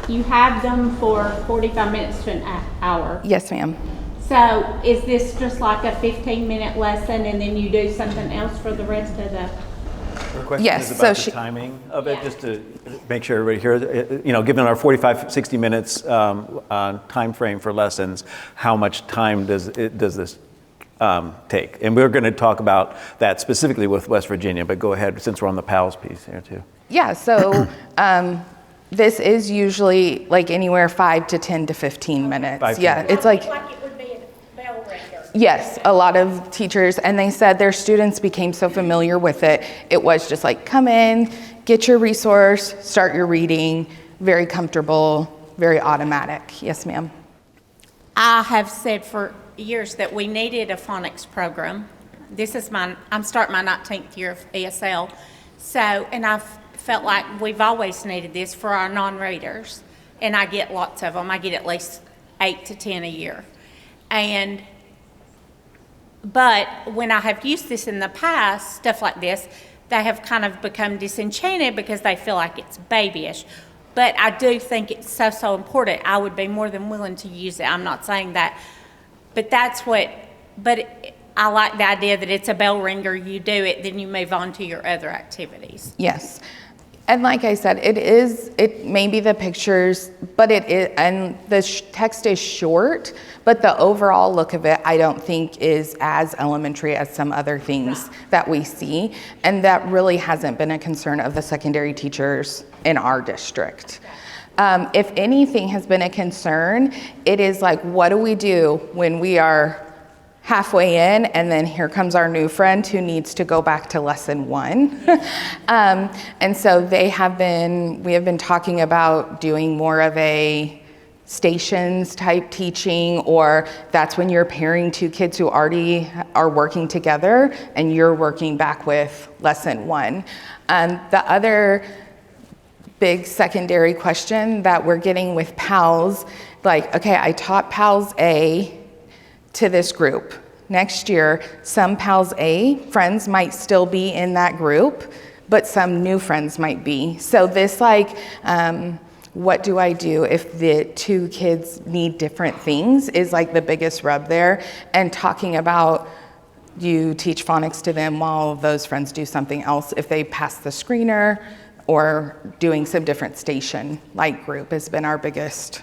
you have them for 45 minutes to an hour. Yes, ma'am. So is this just like a 15-minute lesson and then you do something else for the rest of the? Her question Yes, is about so the timing of it, just to make sure everybody hears. You know, given our 45, 60 minutes time frame for lessons, how much time does this take? And we're going to talk about that specifically with West Virginia, but go ahead since we're on the PALS piece here too. Yeah, so This is usually like anywhere 5 to 10 to 15 minutes. 5 to Yeah, 10. it's like, Like it would be a bell ringer. yes, a lot of teachers, and they said their students became so familiar with it, it was just like, come in, get your resource, start your reading, very comfortable, very automatic. Yes, ma'am. I have said for years that we needed a phonics program. I'm starting my 19th year of ESL. So, and I've felt like we've always needed this for our non-readers. And I get lots of them. I get at least 8 to 10 a year. But when I have used this in the past, stuff like this, they have kind of become disenchanted because they feel like it's babyish. But I do think it's so important. I would be more than willing to use it. I'm not saying that. But I like the idea that it's a bell ringer, you do it, then you move on to your other activities. Yes. And like I said, it may be the pictures, but it is, and the text is short, but the overall look of it, I don't think is as elementary as some other things that we see. And that really hasn't been a concern of the secondary teachers in our district. If anything has been a concern, it is like, what do we do when we are halfway in and then here comes our new friend who needs to go back to lesson 1. And so we have been talking about doing more of a stations type teaching, or that's when you're pairing two kids who already are working together and you're working back with lesson 1. The other big secondary question that we're getting with PALS, like, okay, I taught PALS A to this group. Next year, some PALS A friends might still be in that group, but some new friends might be. So this what do I do if the two kids need different things is like the biggest rub there. And talking about, you teach phonics to them while those friends do something else. If they pass the screener, or doing some different station like group has been our biggest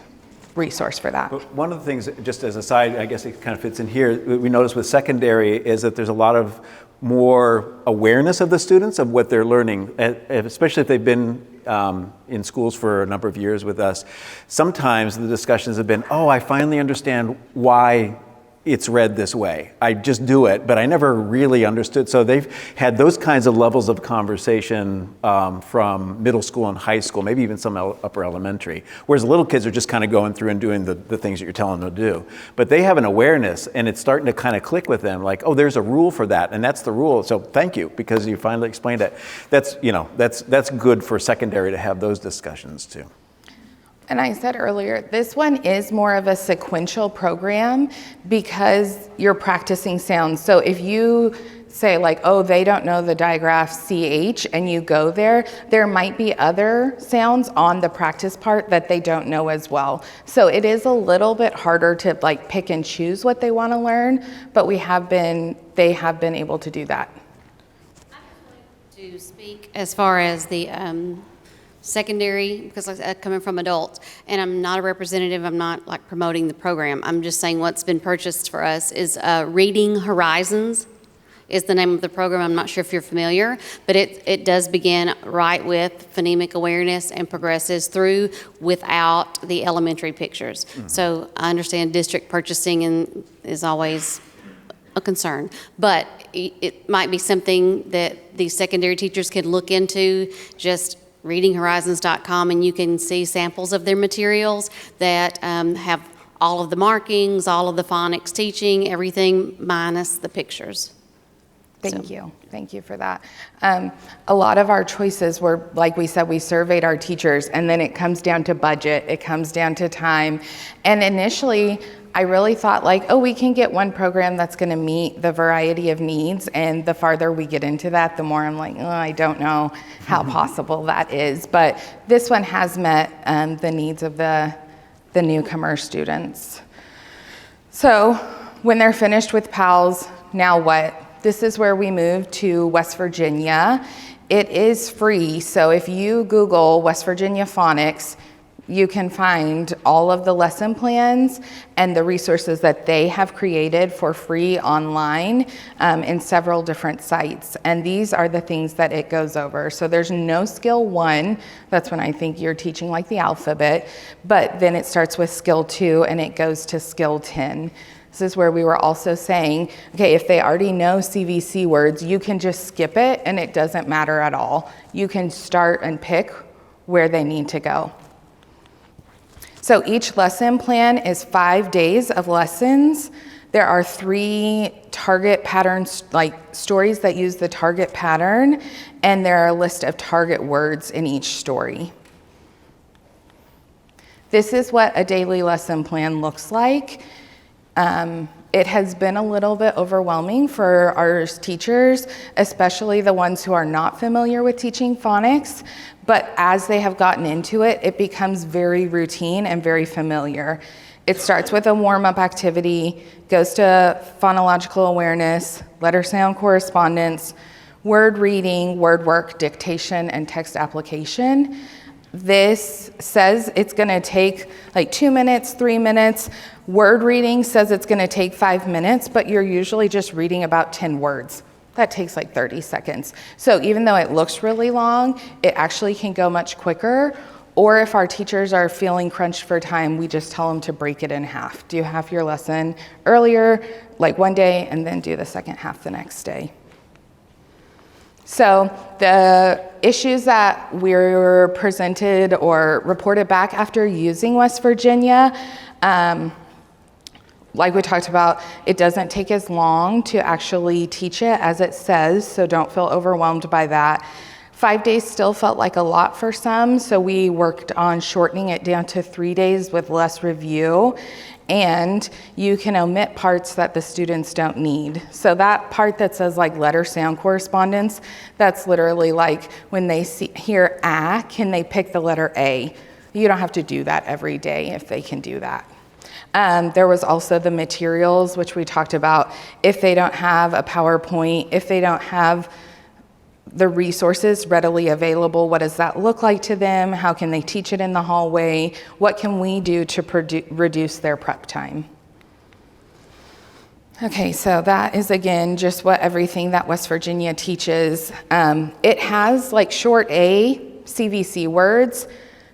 resource for that. But one of the things, just as a side, I guess it kind of fits in here, we notice with secondary is that there's a lot of more awareness of the students of what they're learning, especially if they've been in schools for a number of years with us. Sometimes the discussions have been, oh, I finally understand why it's read this way. I just do it, but I never really understood. So they've had those kinds of levels of conversation from middle school and high school, maybe even some upper elementary, whereas the little kids are just kind of going through and doing the things that you're telling them to do. But they have an awareness, and it's starting to kind of click with them, like, oh, there's a rule for that, and that's the rule, so thank you, because you finally explained it. That's good for secondary to have those discussions too. And I said earlier, this one is more of a sequential program because you're practicing sounds. So if you say like, oh, they don't know the digraph CH, and you go there might be other sounds on the practice part that they don't know as well. So it is a little bit harder to like pick and choose what they want to learn, but they have been able to do that. I just wanted to speak as far as the secondary, because coming from adults, and I'm not a representative, I'm not like promoting the program, I'm just saying what's been purchased for us is Reading Horizons is the name of the program. I'm not sure if you're familiar, but it does begin right with phonemic awareness and progresses through without the elementary pictures. Mm-hmm. So I understand district purchasing is always a concern, but it might be something that the secondary teachers can look into. Just readinghorizons.com, and you can see samples of their materials that have all of the markings, all of the phonics teaching, everything minus the pictures. Thank you for that. A lot of our choices were, like we said, we surveyed our teachers, and then it comes down to budget, it comes down to time. And initially, I really thought like, oh, we can get one program that's gonna meet the variety of needs, and the farther we get into that, the more I'm like, oh, I don't know how possible that is. But this one has met the needs of the newcomer students. So when they're finished with PALS, now what? This is where we move to West Virginia. It is free, so if you Google West Virginia Phonics, you can find all of the lesson plans and the resources that they have created for free online in several different sites. And these are the things that it goes over. So there's no skill 1. That's when I think you're teaching like the alphabet. But then it starts with skill 2 and it goes to skill 10. This is where we were also saying, okay, if they already know CVC words, you can just skip it and it doesn't matter at all. You can start and pick where they need to go. So each lesson plan is 5 days of lessons. There are 3 target patterns, like stories that use the target pattern, and there are a list of target words in each story. This is what a daily lesson plan looks like. It has been a little bit overwhelming for our teachers, especially the ones who are not familiar with teaching phonics, but as they have gotten into it, it becomes very routine and very familiar. It starts with a warm-up activity, goes to phonological awareness, letter sound correspondence, word reading, word work, dictation, and text application. This says it's going to take like 2 minutes, 3 minutes. Word reading says it's going to take 5 minutes, but you're usually just reading about 10 words. That takes like 30 seconds. So even though it looks really long, it actually can go much quicker. Or if our teachers are feeling crunched for time, we just tell them to break it in half. Do half your lesson earlier, like one day, and then do the second half the next day. So the issues that were presented or reported back after using West Virginia, like we talked about, it doesn't take as long to actually teach it as it says, so don't feel overwhelmed by that. 5 days still felt like a lot for some, so we worked on shortening it down to 3 days with less review. And you can omit parts that the students don't need. So that part that says like letter sound correspondence, that's literally like when they hear "a," can they pick the letter A? You don't have to do that every day if they can do that. There was also the materials, which we talked about. If they don't have a PowerPoint, if they don't have the resources readily available, what does that look like to them? How can they teach it in the hallway? What can we do to reduce their prep time? Okay, so that is again just what everything that West Virginia teaches. It has like short A CVC words.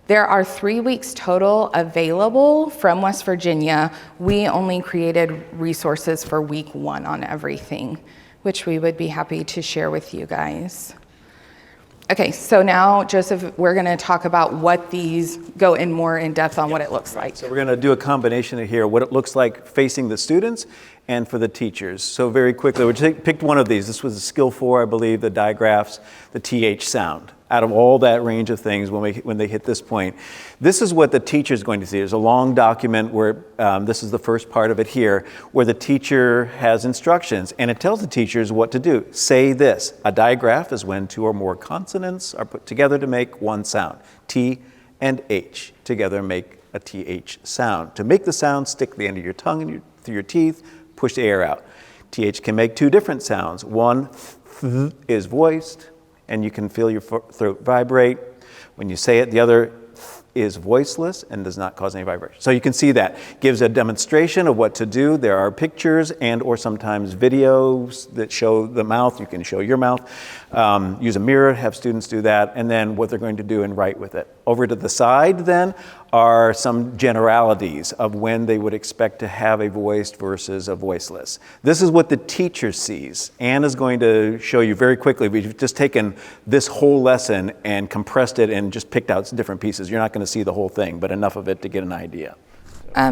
There are 3 weeks total available from West Virginia. We only created resources for week 1 on everything, which we would be happy to share with you guys. Okay, so now, Joseph, we're gonna talk about what these go in more in depth on what it looks like. So we're gonna do a combination of here, what it looks like facing the students and for the teachers. So very quickly, we picked one of these. This was a skill 4, I believe, the digraphs, the TH sound. Out of all that range of things, when they hit this point, this is what the teacher is going to see. There's a long document where this is the first part of it here, where the teacher has instructions, and it tells the teachers what to do. Say this. A digraph is when 2 or more consonants are put together to make one sound. T and H together make a TH sound. To make the sound, stick the end of your tongue through your teeth, push the air out. TH can make 2 different sounds. One th is voiced, and you can feel your throat vibrate. When you say it, the other is voiceless and does not cause any vibration. So you can see that. Gives a demonstration of what to do. There are pictures and or sometimes videos that show the mouth. You can show your mouth. Use a mirror, have students do that, and then what they're going to do and write with it. Over to the side then are some generalities of when they would expect to have a voiced versus a voiceless. This is what the teacher sees. Anne is going to show you very quickly. We've just taken this whole lesson and compressed it and just picked out some different pieces. You're not going to see the whole thing, but enough of it to get an idea.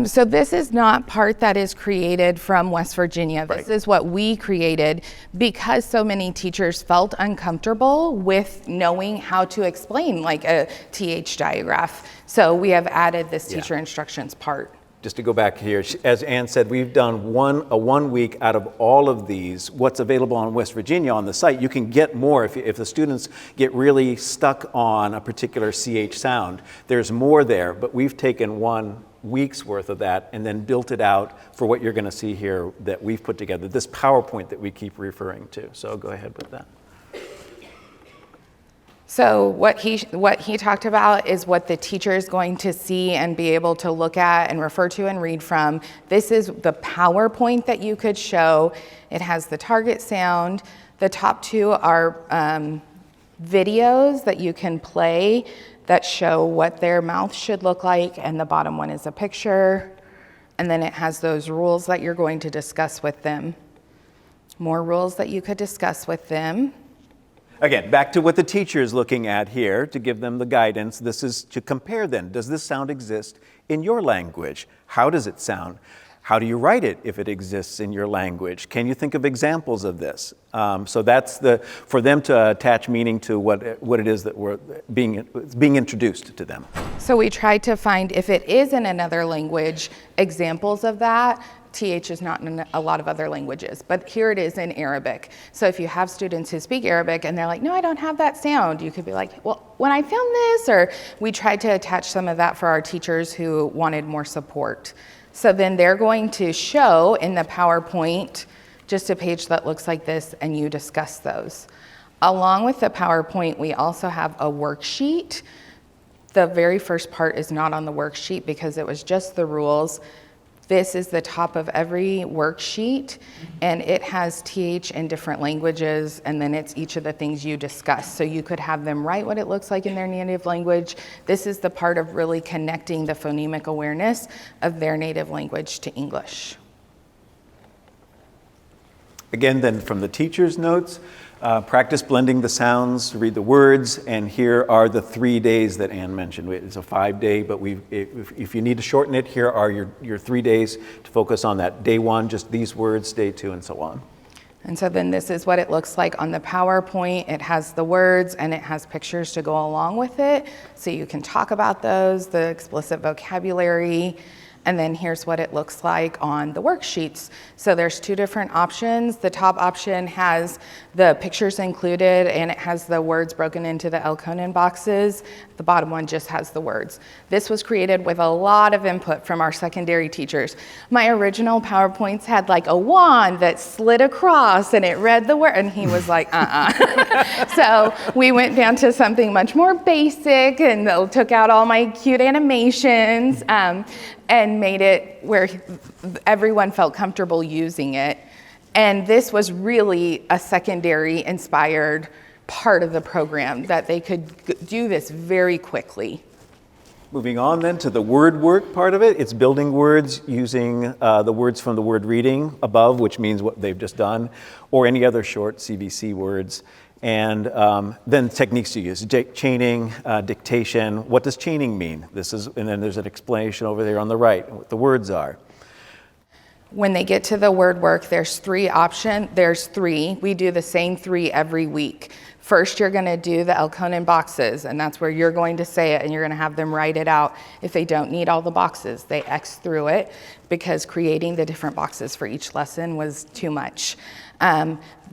So this is not part that is created from West Virginia. This Right. is what we created because so many teachers felt uncomfortable with knowing how to explain like a TH digraph. So we have added this teacher instructions part. Just to go back here, as Ann said, we've done a 1 week out of all of these. What's available on West Virginia on the site, you can get more if the students get really stuck on a particular CH sound. There's more there, but we've taken 1 week's worth of that and then built it out for what you're going to see here that we've put together, this PowerPoint that we keep referring to. So go ahead with that. So what he talked about is what the teacher is going to see and be able to look at and refer to and read from. This is the PowerPoint that you could show. It has the target sound. The top two are videos that you can play that show what their mouth should look like, and the bottom one is a picture. And then it has those rules that you're going to discuss with them. More rules that you could discuss with them. Again, back to what the teacher is looking at here to give them the guidance. This is to compare then. Does this sound exist in your language? How does it sound? How do you write it if it exists in your language? Can you think of examples of this? So that's for them to attach meaning to what it is that we're being introduced to them. So we tried to find, if it is in another language, examples of that. TH is not in a lot of other languages, but here it is in Arabic. So if you have students who speak Arabic and they're like, no, I don't have that sound, you could be like, well, when I found this, or we tried to attach some of that for our teachers who wanted more support. So then they're going to show in the PowerPoint just a page that looks like this, and you discuss those. Along with the PowerPoint, we also have a worksheet. The very first part is not on the worksheet because it was just the rules. This is the top of every worksheet, and it has TH in different languages, and then it's each of the things you discuss. So you could have them write what it looks like in their native language. This is the part of really connecting the phonemic awareness of their native language to English. Again, then from the teacher's notes, practice blending the sounds, read the words, and here are the 3 days that Ann mentioned. It's a 5-day, but if you need to shorten it, here are your 3 days to focus on that. Day 1, just these words, day 2, and so on. And so then this is what it looks like on the PowerPoint. It has the words and it has pictures to go along with it, so you can talk about those, the explicit vocabulary. And then here's what it looks like on the worksheets. So there's 2 different options. The top option has the pictures included, and it has the words broken into the ELL boxes. The bottom one just has the words. This was created with a lot of input from our secondary teachers. My original PowerPoints had like a wand that slid across and it read the word, and he was like, So we went down to something much more basic and took out all my cute animations. And made it where everyone felt comfortable using it. And this was really a secondary inspired part of the program, that they could do this very quickly. Moving on then to the word work part of it. It's building words using the words from the word reading above, which means what they've just done, or any other short CVC words. And then techniques to use, chaining, dictation. What does chaining mean? And then there's an explanation over there on the right, what the words are. When they get to the word work, there's 3 options. There's 3. We do the same 3 every week. First, you're going to do the ELL boxes, and that's where you're going to say it, and you're going to have them write it out. If they don't need all the boxes, they X through it, because creating the different boxes for each lesson was too much.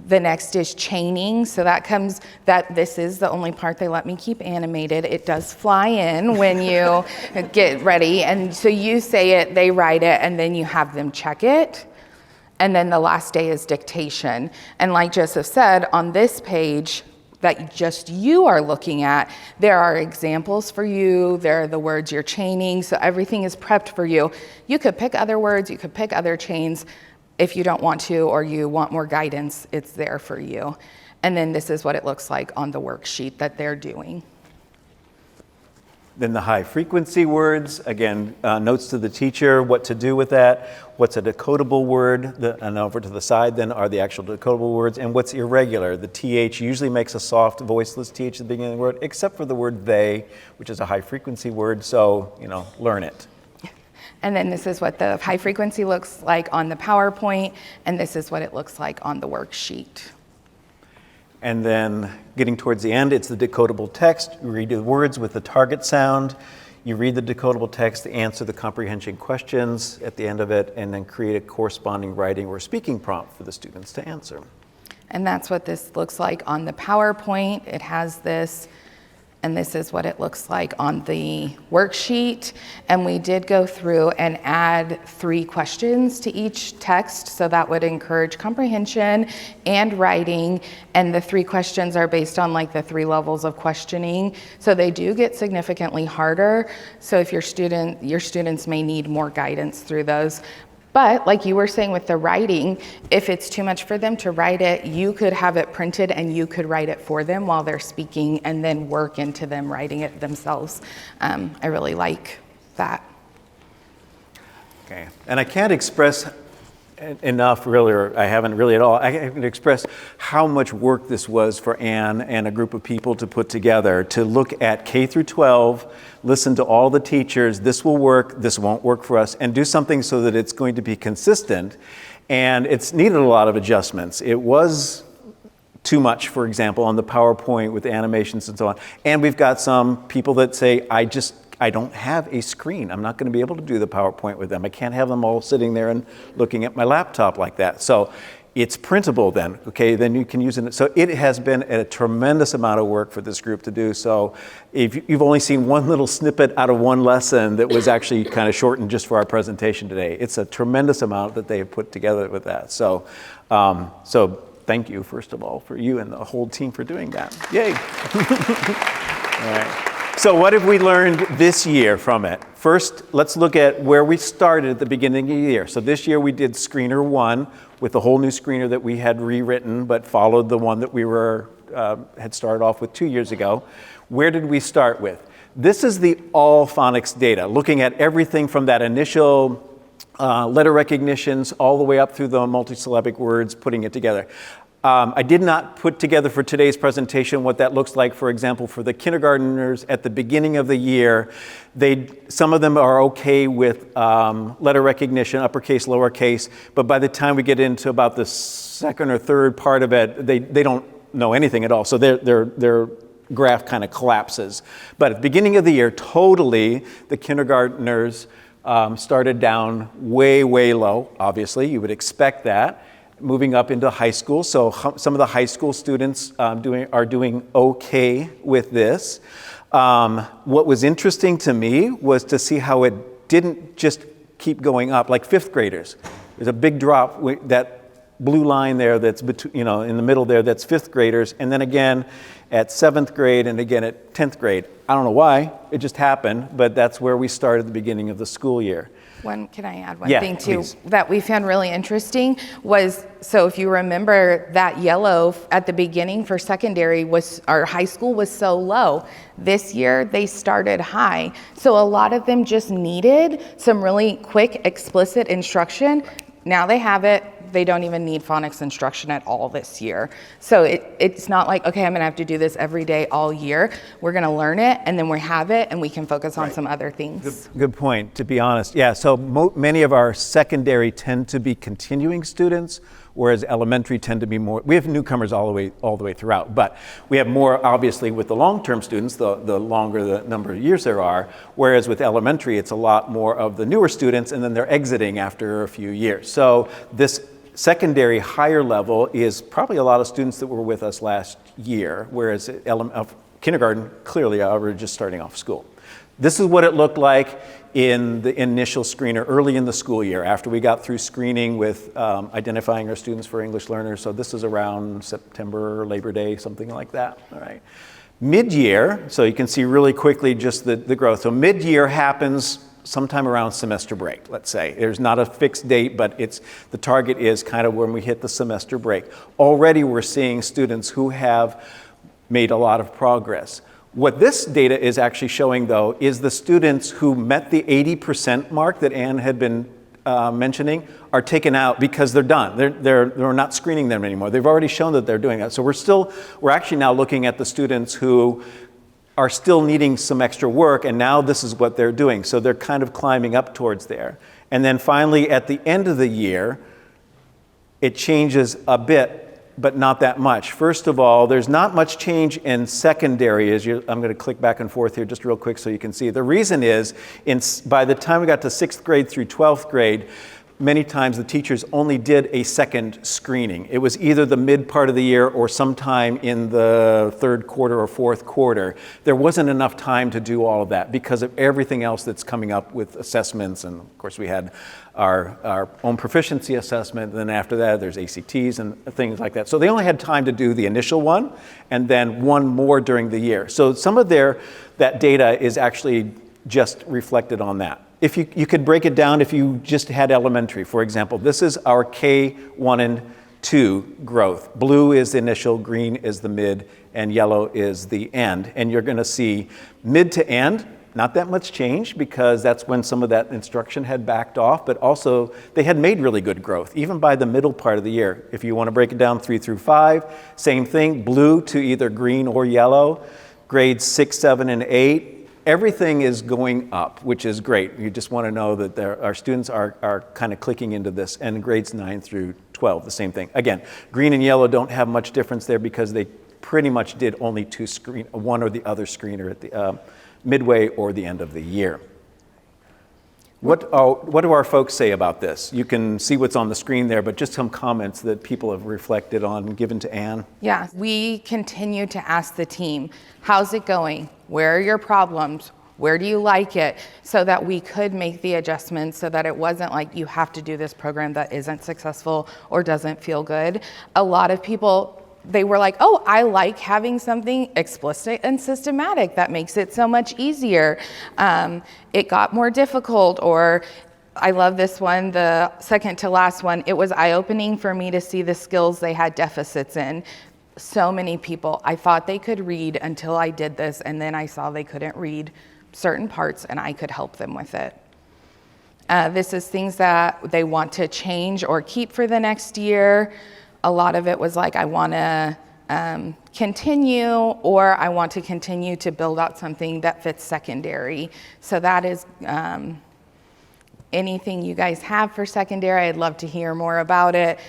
The next is chaining. So this is the only part they let me keep animated. It does fly in when you get ready. And so you say it, they write it, and then you have them check it. And then the last day is dictation. And like Joseph said, on this page that just you are looking at, there are examples for you. There are the words you're chaining. So everything is prepped for you. You could pick other words. You could pick other chains. If you don't want to, or you want more guidance, it's there for you. And then this is what it looks like on the worksheet that they're doing. Then the high frequency words, again, notes to the teacher, what to do with that, what's a decodable word, and over to the side then are the actual decodable words, and what's irregular. The TH usually makes a soft voiceless TH at the beginning of the word, except for the word they, which is a high frequency word, so, learn it. And then this is what the high frequency looks like on the PowerPoint, and this is what it looks like on the worksheet. And then getting towards the end, it's the decodable text. You read the words with the target sound. You read the decodable text, answer the comprehension questions at the end of it, and then create a corresponding writing or speaking prompt for the students to answer. And that's what this looks like on the PowerPoint. It has this And this is what it looks like on the worksheet. And we did go through and add 3 questions to each text, so that would encourage comprehension and writing. And the 3 questions are based on like the 3 levels of questioning. So they do get significantly harder. So if your students may need more guidance through those. But like you were saying with the writing, if it's too much for them to write it, you could have it printed and you could write it for them while they're speaking and then work into them writing it themselves. I really like that. Okay, and I can't express enough really, or I haven't really at all, I can express how much work this was for Ann and a group of people to put together, to look at K through 12, listen to all the teachers, this will work, this won't work for us, and do something so that it's going to be consistent. And it's needed a lot of adjustments. It was too much, for example, on the PowerPoint with the animations and so on. And we've got some people that say, I don't have a screen. I'm not going to be able to do the PowerPoint with them. I can't have them all sitting there and looking at my laptop like that. So it's printable then, okay? Then you can use it. So it has been a tremendous amount of work for this group to do. So if you've only seen one little snippet out of one lesson that was actually kind of shortened just for our presentation today, it's a tremendous amount that they have put together with that. So, thank you, first of all, for you and the whole team for doing that. Yay. All right. So what have we learned this year from it? First, let's look at where we started at the beginning of the year. So this year we did Screener 1 with a whole new screener that we had rewritten, but followed the one that we had started off with 2 years ago. Where did we start with? This is the all phonics data, looking at everything from that initial letter recognitions all the way up through the multisyllabic words, putting it together. I did not put together for today's presentation what that looks like, for example, for the kindergartners at the beginning of the year. Some of them are okay with letter recognition, uppercase, lowercase, but by the time we get into about the second or third part of it, they don't know anything at all. So their graph kind of collapses. But at the beginning of the year, totally, the kindergartners started down way, way low. Obviously, you would expect that. Moving up into high school, so some of the high school students are doing okay with this. What was interesting to me was to see how it didn't just keep going up, like 5th graders. There's a big drop, that blue line there that's in the middle there, that's 5th graders, and then again at 7th grade and again at 10th grade. I don't know why, it just happened, but that's where we started at the beginning of the school year. Can I add one Yeah, thing too please. that we found really interesting was, so if you remember that yellow at the beginning for secondary our high school was so low. This year they started high. So a lot of them just needed some really quick, explicit instruction. Now they have it. They don't even need phonics instruction at all this year. So it's not like, okay, I'm gonna have to do this every day all year. We're gonna learn it and then we have it and we can focus on some other things. Good point, to be honest. Yeah, so many of our secondary tend to be continuing students, whereas elementary tend to be more, we have newcomers all the way throughout, but we have more obviously with the long-term students, the longer the number of years there are, whereas with elementary it's a lot more of the newer students and then they're exiting after a few years. So this secondary higher level is probably a lot of students that were with us last year, whereas kindergarten, clearly we're just starting off school. This is what it looked like in the initial screener early in the school year after we got through screening with identifying our students for English learners. So this is around September, Labor Day, something like that. All right. Mid-year, so you can see really quickly just the growth. So mid-year happens sometime around semester break, let's say. There's not a fixed date, but the target is kind of when we hit the semester break. Already we're seeing students who have made a lot of progress. What this data is actually showing, though, is the students who met the 80% mark that Ann had been mentioning are taken out because they're done. We're not screening them anymore. They've already shown that they're doing that. So we're actually now looking at the students who are still needing some extra work, and now this is what they're doing. So they're kind of climbing up towards there. And then finally, at the end of the year, it changes a bit, but not that much. First of all, there's not much change in secondary. I'm going to click back and forth here just real quick so you can see. The reason is, by the time we got to 6th grade through 12th grade, many times the teachers only did a second screening. It was either the mid part of the year or sometime in the third quarter or fourth quarter. There wasn't enough time to do all of that because of everything else that's coming up with assessments. And of course we had our own proficiency assessment. And then after that, there's ACTs and things like that. So they only had time to do the initial one and then one more during the year. So some of that data is actually just reflected on that. If you could break it down if you just had elementary, for example, this is our K1 and 2 growth. Blue is the initial, green is the mid, and yellow is the end. And you're going to see mid to end, not that much change because that's when some of that instruction had backed off, but also they had made really good growth, even by the middle part of the year. If you want to break it down 3 through 5, same thing, blue to either green or yellow, grades 6, 7, and 8. Everything is going up, which is great. You just want to know that our students are kind of clicking into this, and grades 9 through 12, the same thing. Again, green and yellow don't have much difference there because they pretty much did only one or the other screener at the midway or the end of the year. What do our folks say about this? You can see what's on the screen there, but just some comments that people have reflected on and given to Anne. Yeah, we continue to ask the team, how's it going? Where are your problems? Where do you like it? So that we could make the adjustments so that it wasn't like you have to do this program that isn't successful or doesn't feel good. A lot of people, they were like, oh, I like having something explicit and systematic. That makes it so much easier. It got more difficult, or I love this one, the second to last one. It was eye-opening for me to see the skills they had deficits in. So many people, I thought they could read until I did this, and then I saw they couldn't read certain parts, and I could help them with it. This is things that they want to change or keep for the next year. A lot of it was like, I want to continue, or I want to continue to build out something that fits secondary. So that is anything you guys have for secondary. I'd love to hear more about it.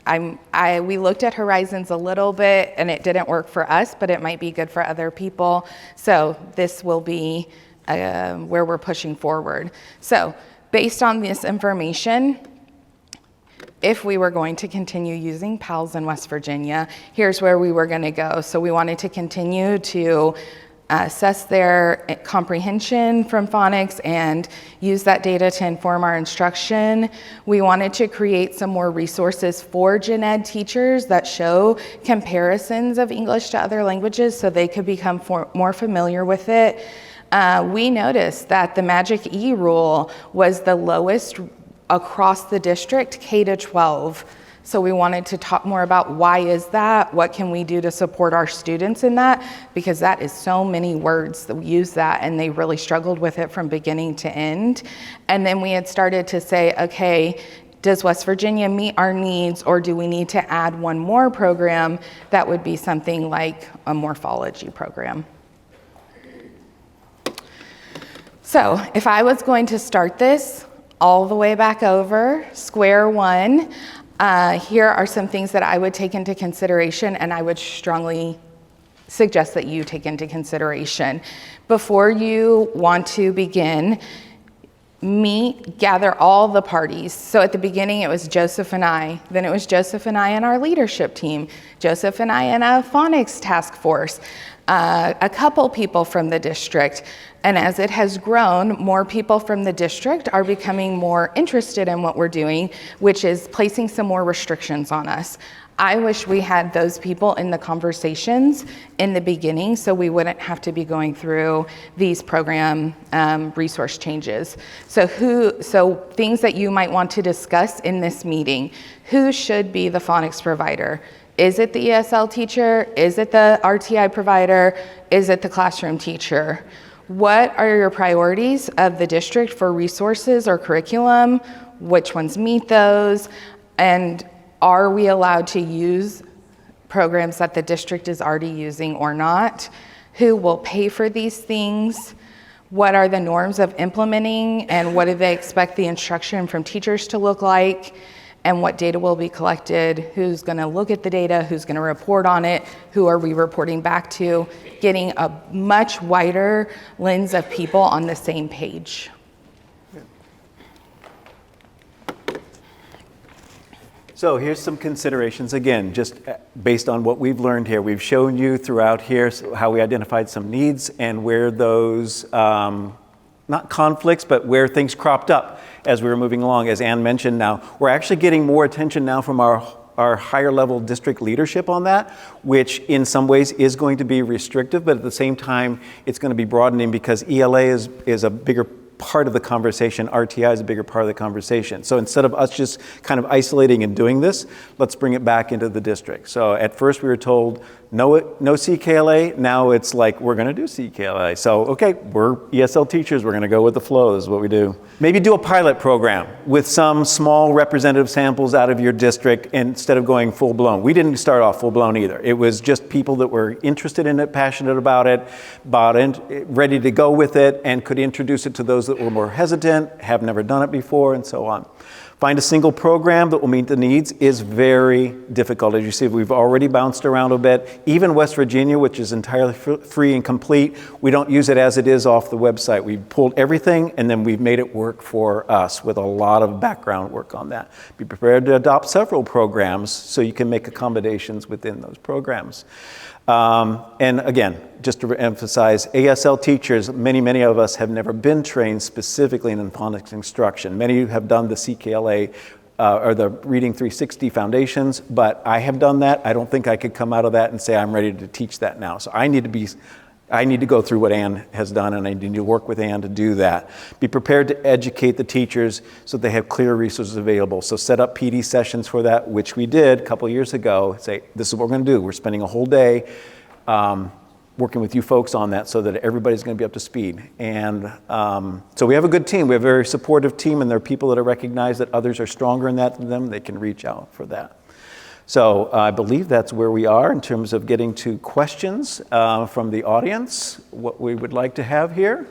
We looked at Horizons a little bit, and it didn't work for us, but it might be good for other people. So this will be where we're pushing forward. So based on this information, if we were going to continue using PALS in West Virginia, here's where we were going to go. So we wanted to continue to assess their comprehension from phonics and use that data to inform our instruction. We wanted to create some more resources for gen ed teachers that show comparisons of English to other languages so they could become more familiar with it. We noticed that the Magic E rule was the lowest across the district, K to 12. So we wanted to talk more about why is that, what can we do to support our students in that, because that is so many words that we use that, and they really struggled with it from beginning to end. And then we had started to say, okay, does West Virginia meet our needs, or do we need to add one more program that would be something like a morphology program? So if I was going to start this all the way back over, square one, here are some things that I would take into consideration, and I would strongly suggest that you take into consideration. Before you want to begin, gather all the parties. So at the beginning, it was Joseph and I. Then it was Joseph and I and our leadership team. Joseph and I and a phonics task force. A couple people from the district. And as it has grown, more people from the district are becoming more interested in what we're doing, which is placing some more restrictions on us. I wish we had those people in the conversations in the beginning so we wouldn't have to be going through these program resource changes. So things that you might want to discuss in this meeting: who should be the phonics provider? Is it the ESL teacher? Is it the RTI provider? Is it the classroom teacher? What are your priorities of the district for resources or curriculum? Which ones meet those? And are we allowed to use programs that the district is already using or not? Who will pay for these things? What are the norms of implementing, and what do they expect the instruction from teachers to look like? And what data will be collected? Who's going to look at the data? Who's going to report on it? Who are we reporting back to? Getting a much wider lens of people on the same page. So here's some considerations. Again, just based on what we've learned here. We've shown you throughout here how we identified some needs and where those, not conflicts, but where things cropped up as we were moving along. As Ann mentioned now, we're actually getting more attention now from our higher level district leadership on that, which in some ways is going to be restrictive, but at the same time, it's going to be broadening because ELA is a bigger part of the conversation, RTI is a bigger part of the conversation. So instead of us just kind of isolating and doing this, let's bring it back into the district. So at first we were told, no CKLA, now it's like, we're gonna do CKLA. So, okay, we're ESL teachers, we're gonna go with the flow, this is what we do. Maybe do a pilot program with some small representative samples out of your district instead of going full blown. We didn't start off full blown either. It was just people that were interested in it, passionate about it, ready to go with it, and could introduce it to those that were more hesitant, have never done it before, and so on. Find a single program that will meet the needs is very difficult. As you see, we've already bounced around a bit. Even West Virginia, which is entirely free and complete, we don't use it as it is off the website. We've pulled everything and then we've made it work for us with a lot of background work on that. Be prepared to adopt several programs so you can make accommodations within those programs. And again, just to emphasize, ESL teachers, many of us have never been trained specifically in phonics instruction. Many have done the CKLA or the Reading 360 foundations, but I have done that. I don't think I could come out of that and say I'm ready to teach that now. So I need to go through what Ann has done, and I need to work with Ann to do that. Be prepared to educate the teachers so they have clear resources available. So set up PD sessions for that, which we did a couple years ago. Say, this is what we're gonna do. We're spending a whole day working with you folks on that so that everybody's gonna be up to speed. And so we have a good team. We have a very supportive team, and there are people that are recognized that others are stronger in that than them. They can reach out for that. So I believe that's where we are in terms of getting to questions from the audience, what we would like to have here.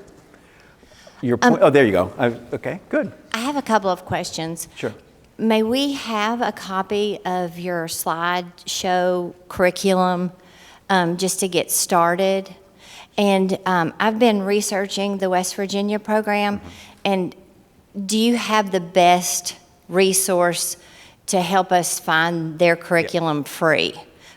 Your point, oh, there you go. Okay, good. I have a couple of questions. Sure. May we have a copy of your slideshow curriculum just to get started? And I've been researching the West Virginia program, and do you have the best resource to help us find their curriculum free?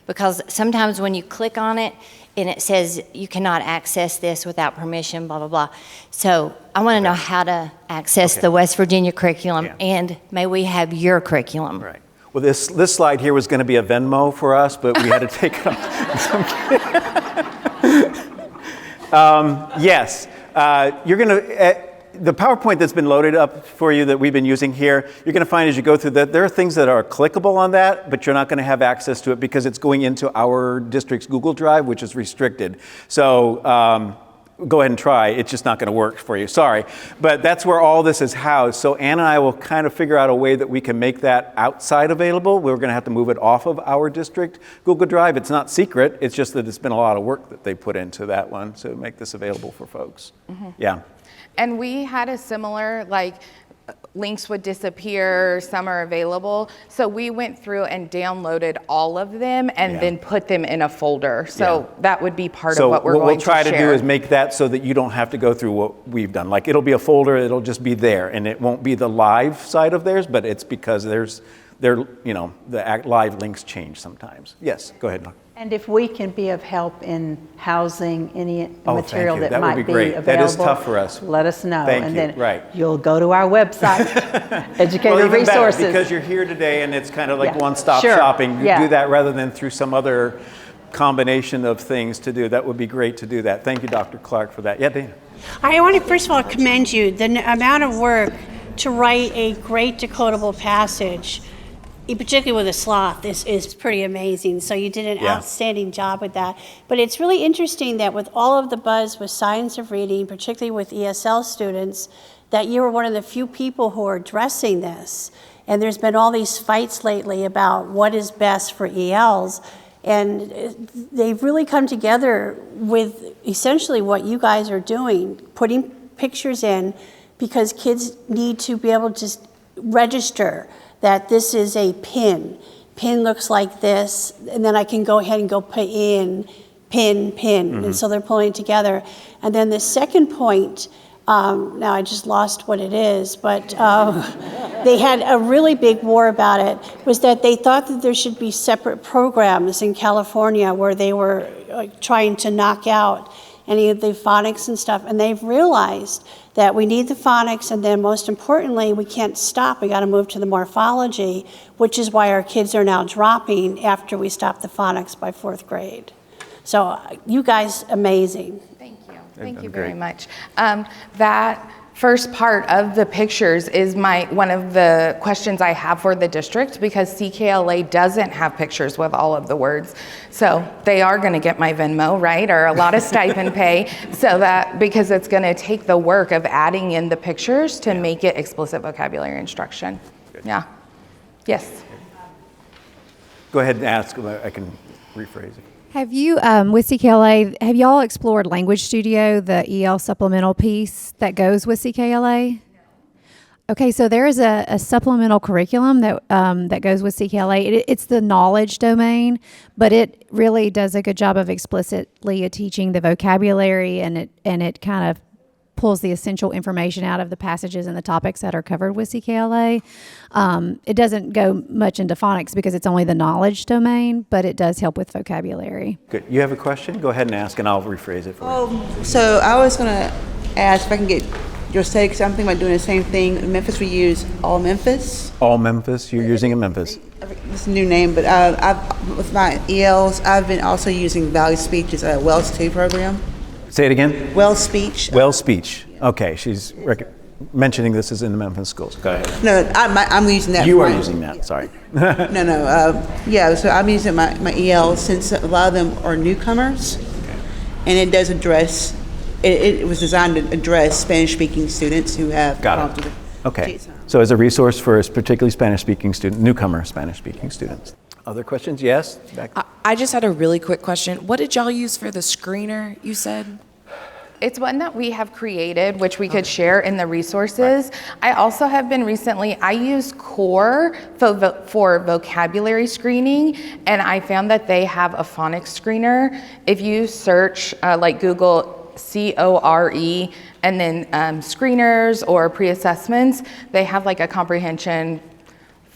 Because sometimes when you click on it and it says you cannot access this without permission, blah, blah, blah. So I want to know how to access the West Virginia curriculum, and may we have your curriculum? Right. Well, this slide here was going to be a Venmo for us, but we had to take it off. Yes. You're going to... the PowerPoint that's been loaded up for you that we've been using here, you're going to find as you go through that there are things that are clickable on that, but you're not going to have access to it because it's going into our district's Google Drive, which is restricted. So go ahead and try. It's just not going to work for you. Sorry. But that's where all this is housed. So Ann and I will kind of figure out a way that we can make that outside available. We're going to have to move it off of our district Google Drive. It's not secret. It's just that it's been a lot of work that they put into that one to make this available for folks. Mm-hmm. Yeah. And we had a similar, like, links would disappear, some are available. So we went through and downloaded all of them and then put them in a folder. So that would be part of what we're going to share. So what we'll try to do is make that so that you don't have to go through what we've done. Like, it'll be a folder, it'll just be there, and it won't be the live side of theirs, but it's because the live links change sometimes. Yes, go ahead. And if we can be of help in housing any material that might be available, that is tough for us. Let us know. Thank and you. Then right. You'll go to our website, Educator well, even Resources. Better, because you're here today and it's kind of like one-stop shopping. You do that rather than through some other combination of things to do. That would be great to do that. Thank you, Dr. Clark, for that. Yeah, Dana. I want to first of all commend you. The amount of work to write a great decodable passage, particularly with a sloth, is pretty amazing. So you did an outstanding job with that. But it's really interesting that with all of the buzz with science of reading, particularly with ESL students, that you were one of the few people who are addressing this. And there's been all these fights lately about what is best for ELs. And they've really come together with essentially what you guys are doing, putting pictures in, because kids need to be able to just register that this is a pin. Pin looks like this, and then I can go ahead and go put in pin. Mm-hmm. And so they're pulling it together. And then the second point, now I just lost what it is, but they had a really big war about it, was that they thought that there should be separate programs in California where they were trying to knock out any of the phonics and stuff, and they've realized that we need the phonics, and then most importantly, we can't stop. We got to move to the morphology, which is why our kids are now dropping after we stop the phonics by 4th grade. So you guys, amazing. Thank you. Thank you very much. That first part of the pictures is one of the questions I have for the district, because CKLA doesn't have pictures with all of the words. So they are going to get my Venmo, right, or a lot of stipend pay, so that, because it's going to take the work of adding in the pictures to make it explicit vocabulary instruction. Good. Yeah. Yes. Go ahead and ask. I can rephrase it. Have you, with CKLA, have y'all explored Language Studio, the EL supplemental piece that goes with CKLA? No. Okay, so there is a supplemental curriculum that goes with CKLA. It's the knowledge domain, but it really does a good job of explicitly teaching the vocabulary, and it kind of pulls the essential information out of the passages and the topics that are covered with CKLA. It doesn't go much into phonics because it's only the knowledge domain, but it does help with vocabulary. Good. You have a question? Go ahead and ask, and I'll rephrase it for you. So I was going to ask if I can get your say, because I'm thinking about doing the same thing. In Memphis, we use All Memphis. All Memphis? You're using in Memphis? It's a new name, but with my ELs, I've been also using Valley Speech's Wells 2 program. Say it again? Wells Speech. Wells Speech. Okay, she's mentioning this is in the Memphis schools. Go ahead. No, I'm using that. You are using that, sorry. No. Yeah, so I'm using my ELs since a lot of them are newcomers. Okay. And it does address, it was designed to address Spanish-speaking students who have Got it. Okay, so as a resource for particularly Spanish-speaking students, newcomer Spanish-speaking students. Other questions? Yes? I just had a really quick question. What did y'all use for the screener, you said? It's one that we have created, which we could share in the resources. Right. I also have been recently, I use Core for vocabulary screening, and I found that they have a phonics screener. If you search, like Google CORE, and then screeners or pre-assessments, they have like a comprehension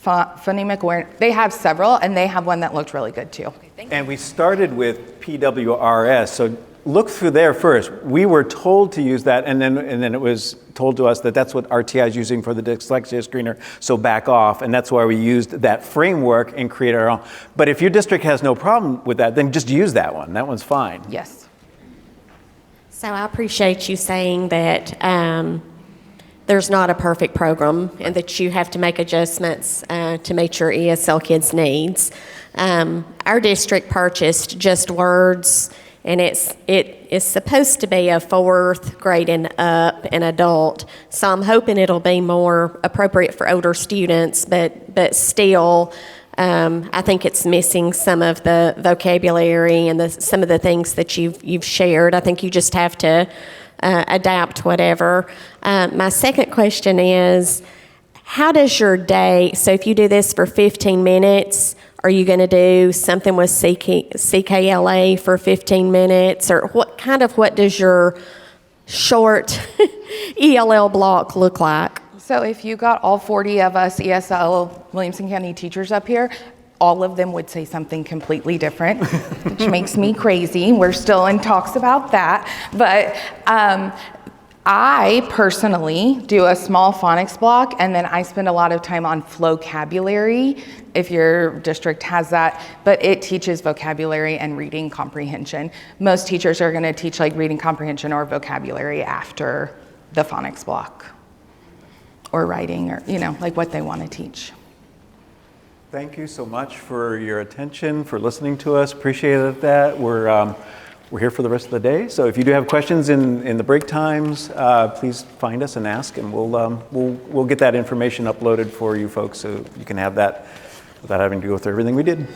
phonemic awareness. They have several, and they have one that looked really good too. Okay, and we started with PWRS, so look through there first. We were told to use that, and then it was told to us that that's what RTI is using for the dyslexia screener, so back off, and that's why we used that framework and created our own. But if your district has no problem with that, then just use that one. That one's fine. Yes. So I appreciate you saying that there's not a perfect program and that you have to make adjustments to meet your ESL kids' needs. Our district purchased Just Words, and it is supposed to be a 4th grade and up and adult. So I'm hoping it'll be more appropriate for older students, but still, I think it's missing some of the vocabulary and some of the things that you've shared. I think you just have to adapt whatever. My second question is, how does your day, so if you do this for 15 minutes, are you going to do something with CKLA for 15 minutes? Or what does your short ELL block look like? So if you got all 40 of us ESL Williamson County teachers up here, all of them would say something completely different, which makes me crazy. We're still in talks about that. But I personally do a small phonics block, and then I spend a lot of time on vocabulary, if your district has that, but it teaches vocabulary and reading comprehension. Most teachers are gonna teach like reading comprehension or vocabulary after the phonics block, or writing, or like what they wanna teach. Thank you so much for your attention, for listening to us. Appreciate that. We're here for the rest of the day. So if you do have questions in the break times, please find us and ask, and we'll get that information uploaded for you folks so you can have that without having to go through everything we did.